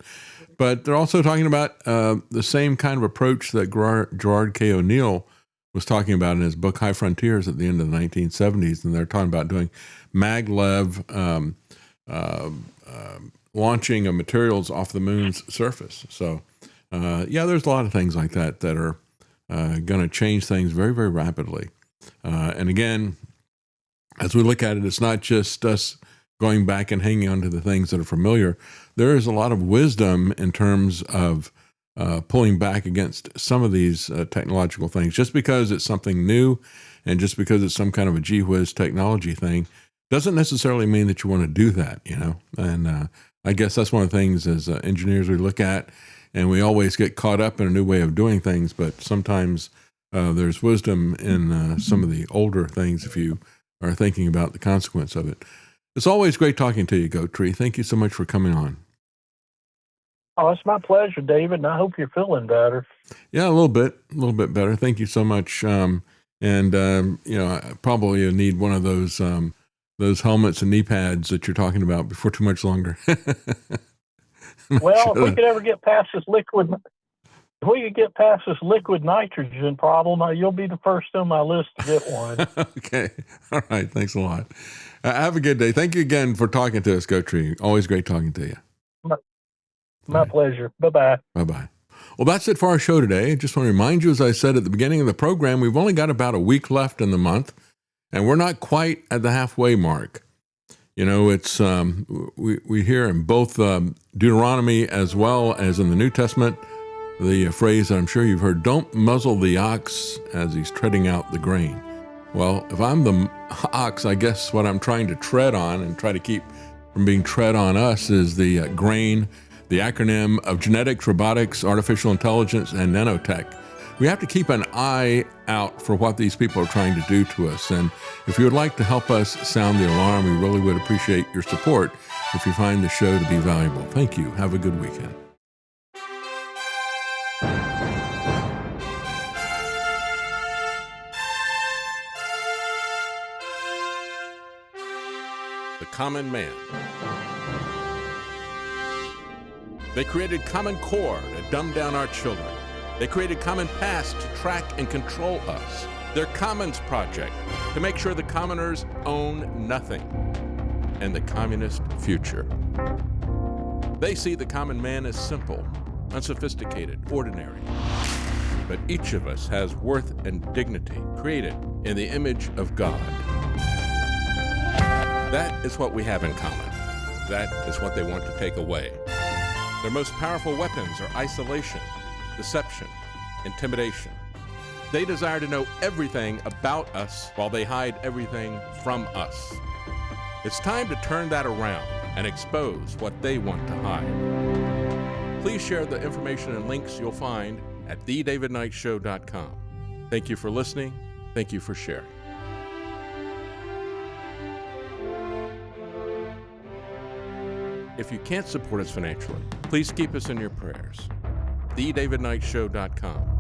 But they're also talking about the same kind of approach that Gerard K. O'Neill was talking about in his book High Frontiers at the end of the 1970s. And they're talking about doing maglev launching of materials off the moon's surface. So, there's a lot of things like that are going to change things very, very rapidly. And again, as we look at it, it's not just us going back and hanging on to the things that are familiar. There is a lot of wisdom in terms of pulling back against some of these technological things. Just because it's something new and just because it's some kind of a gee whiz technology thing doesn't necessarily mean that you want to do that, And I guess that's one of the things as engineers we look at, and we always get caught up in a new way of doing things, but sometimes there's wisdom in some of the older things if you are thinking about the consequence of it. It's always great talking to you, Goat Tree. Thank you so much for coming on. Oh, it's my pleasure, David, and I hope you're feeling better. Yeah, a little bit better. Thank you so much. I probably need one of those helmets and knee pads that you're talking about before too much longer. Well, if we could ever get past this liquid nitrogen problem, you'll be the first on my list to get one. Okay. All right. Thanks a lot. Have a good day. Thank you again for talking to us, Goat Tree. Always great talking to you. My pleasure. Bye-bye. Bye-bye. Well, that's it for our show today. I just want to remind you, as I said at the beginning of the program, we've only got about a week left in the month, and we're not quite at the halfway mark. It's we hear in both Deuteronomy as well as in the New Testament the phrase that I'm sure you've heard, don't muzzle the ox as he's treading out the grain. Well, if I'm the ox, I guess what I'm trying to tread on and try to keep from being tread on us is the grain, the acronym of genetics, robotics, artificial intelligence, and nanotech. We have to keep an eye out for what these people are trying to do to us. And if you would like to help us sound the alarm, we really would appreciate your support if you find the show to be valuable. Thank you. Have a good weekend. The Common Man. They created Common Core to dumb down our children. They created Common Pass to track and control us. Their Commons Project to make sure the commoners own nothing. And the communist future. They see the common man as simple, unsophisticated, ordinary. But each of us has worth and dignity created in the image of God. That is what we have in common. That is what they want to take away. Their most powerful weapons are isolation, deception, intimidation. They desire to know everything about us while they hide everything from us. It's time to turn that around and expose what they want to hide. Please share the information and links you'll find at thedavidknightshow.com. Thank you for listening. Thank you for sharing. If you can't support us financially, please keep us in your prayers. thedavidknightshow.com.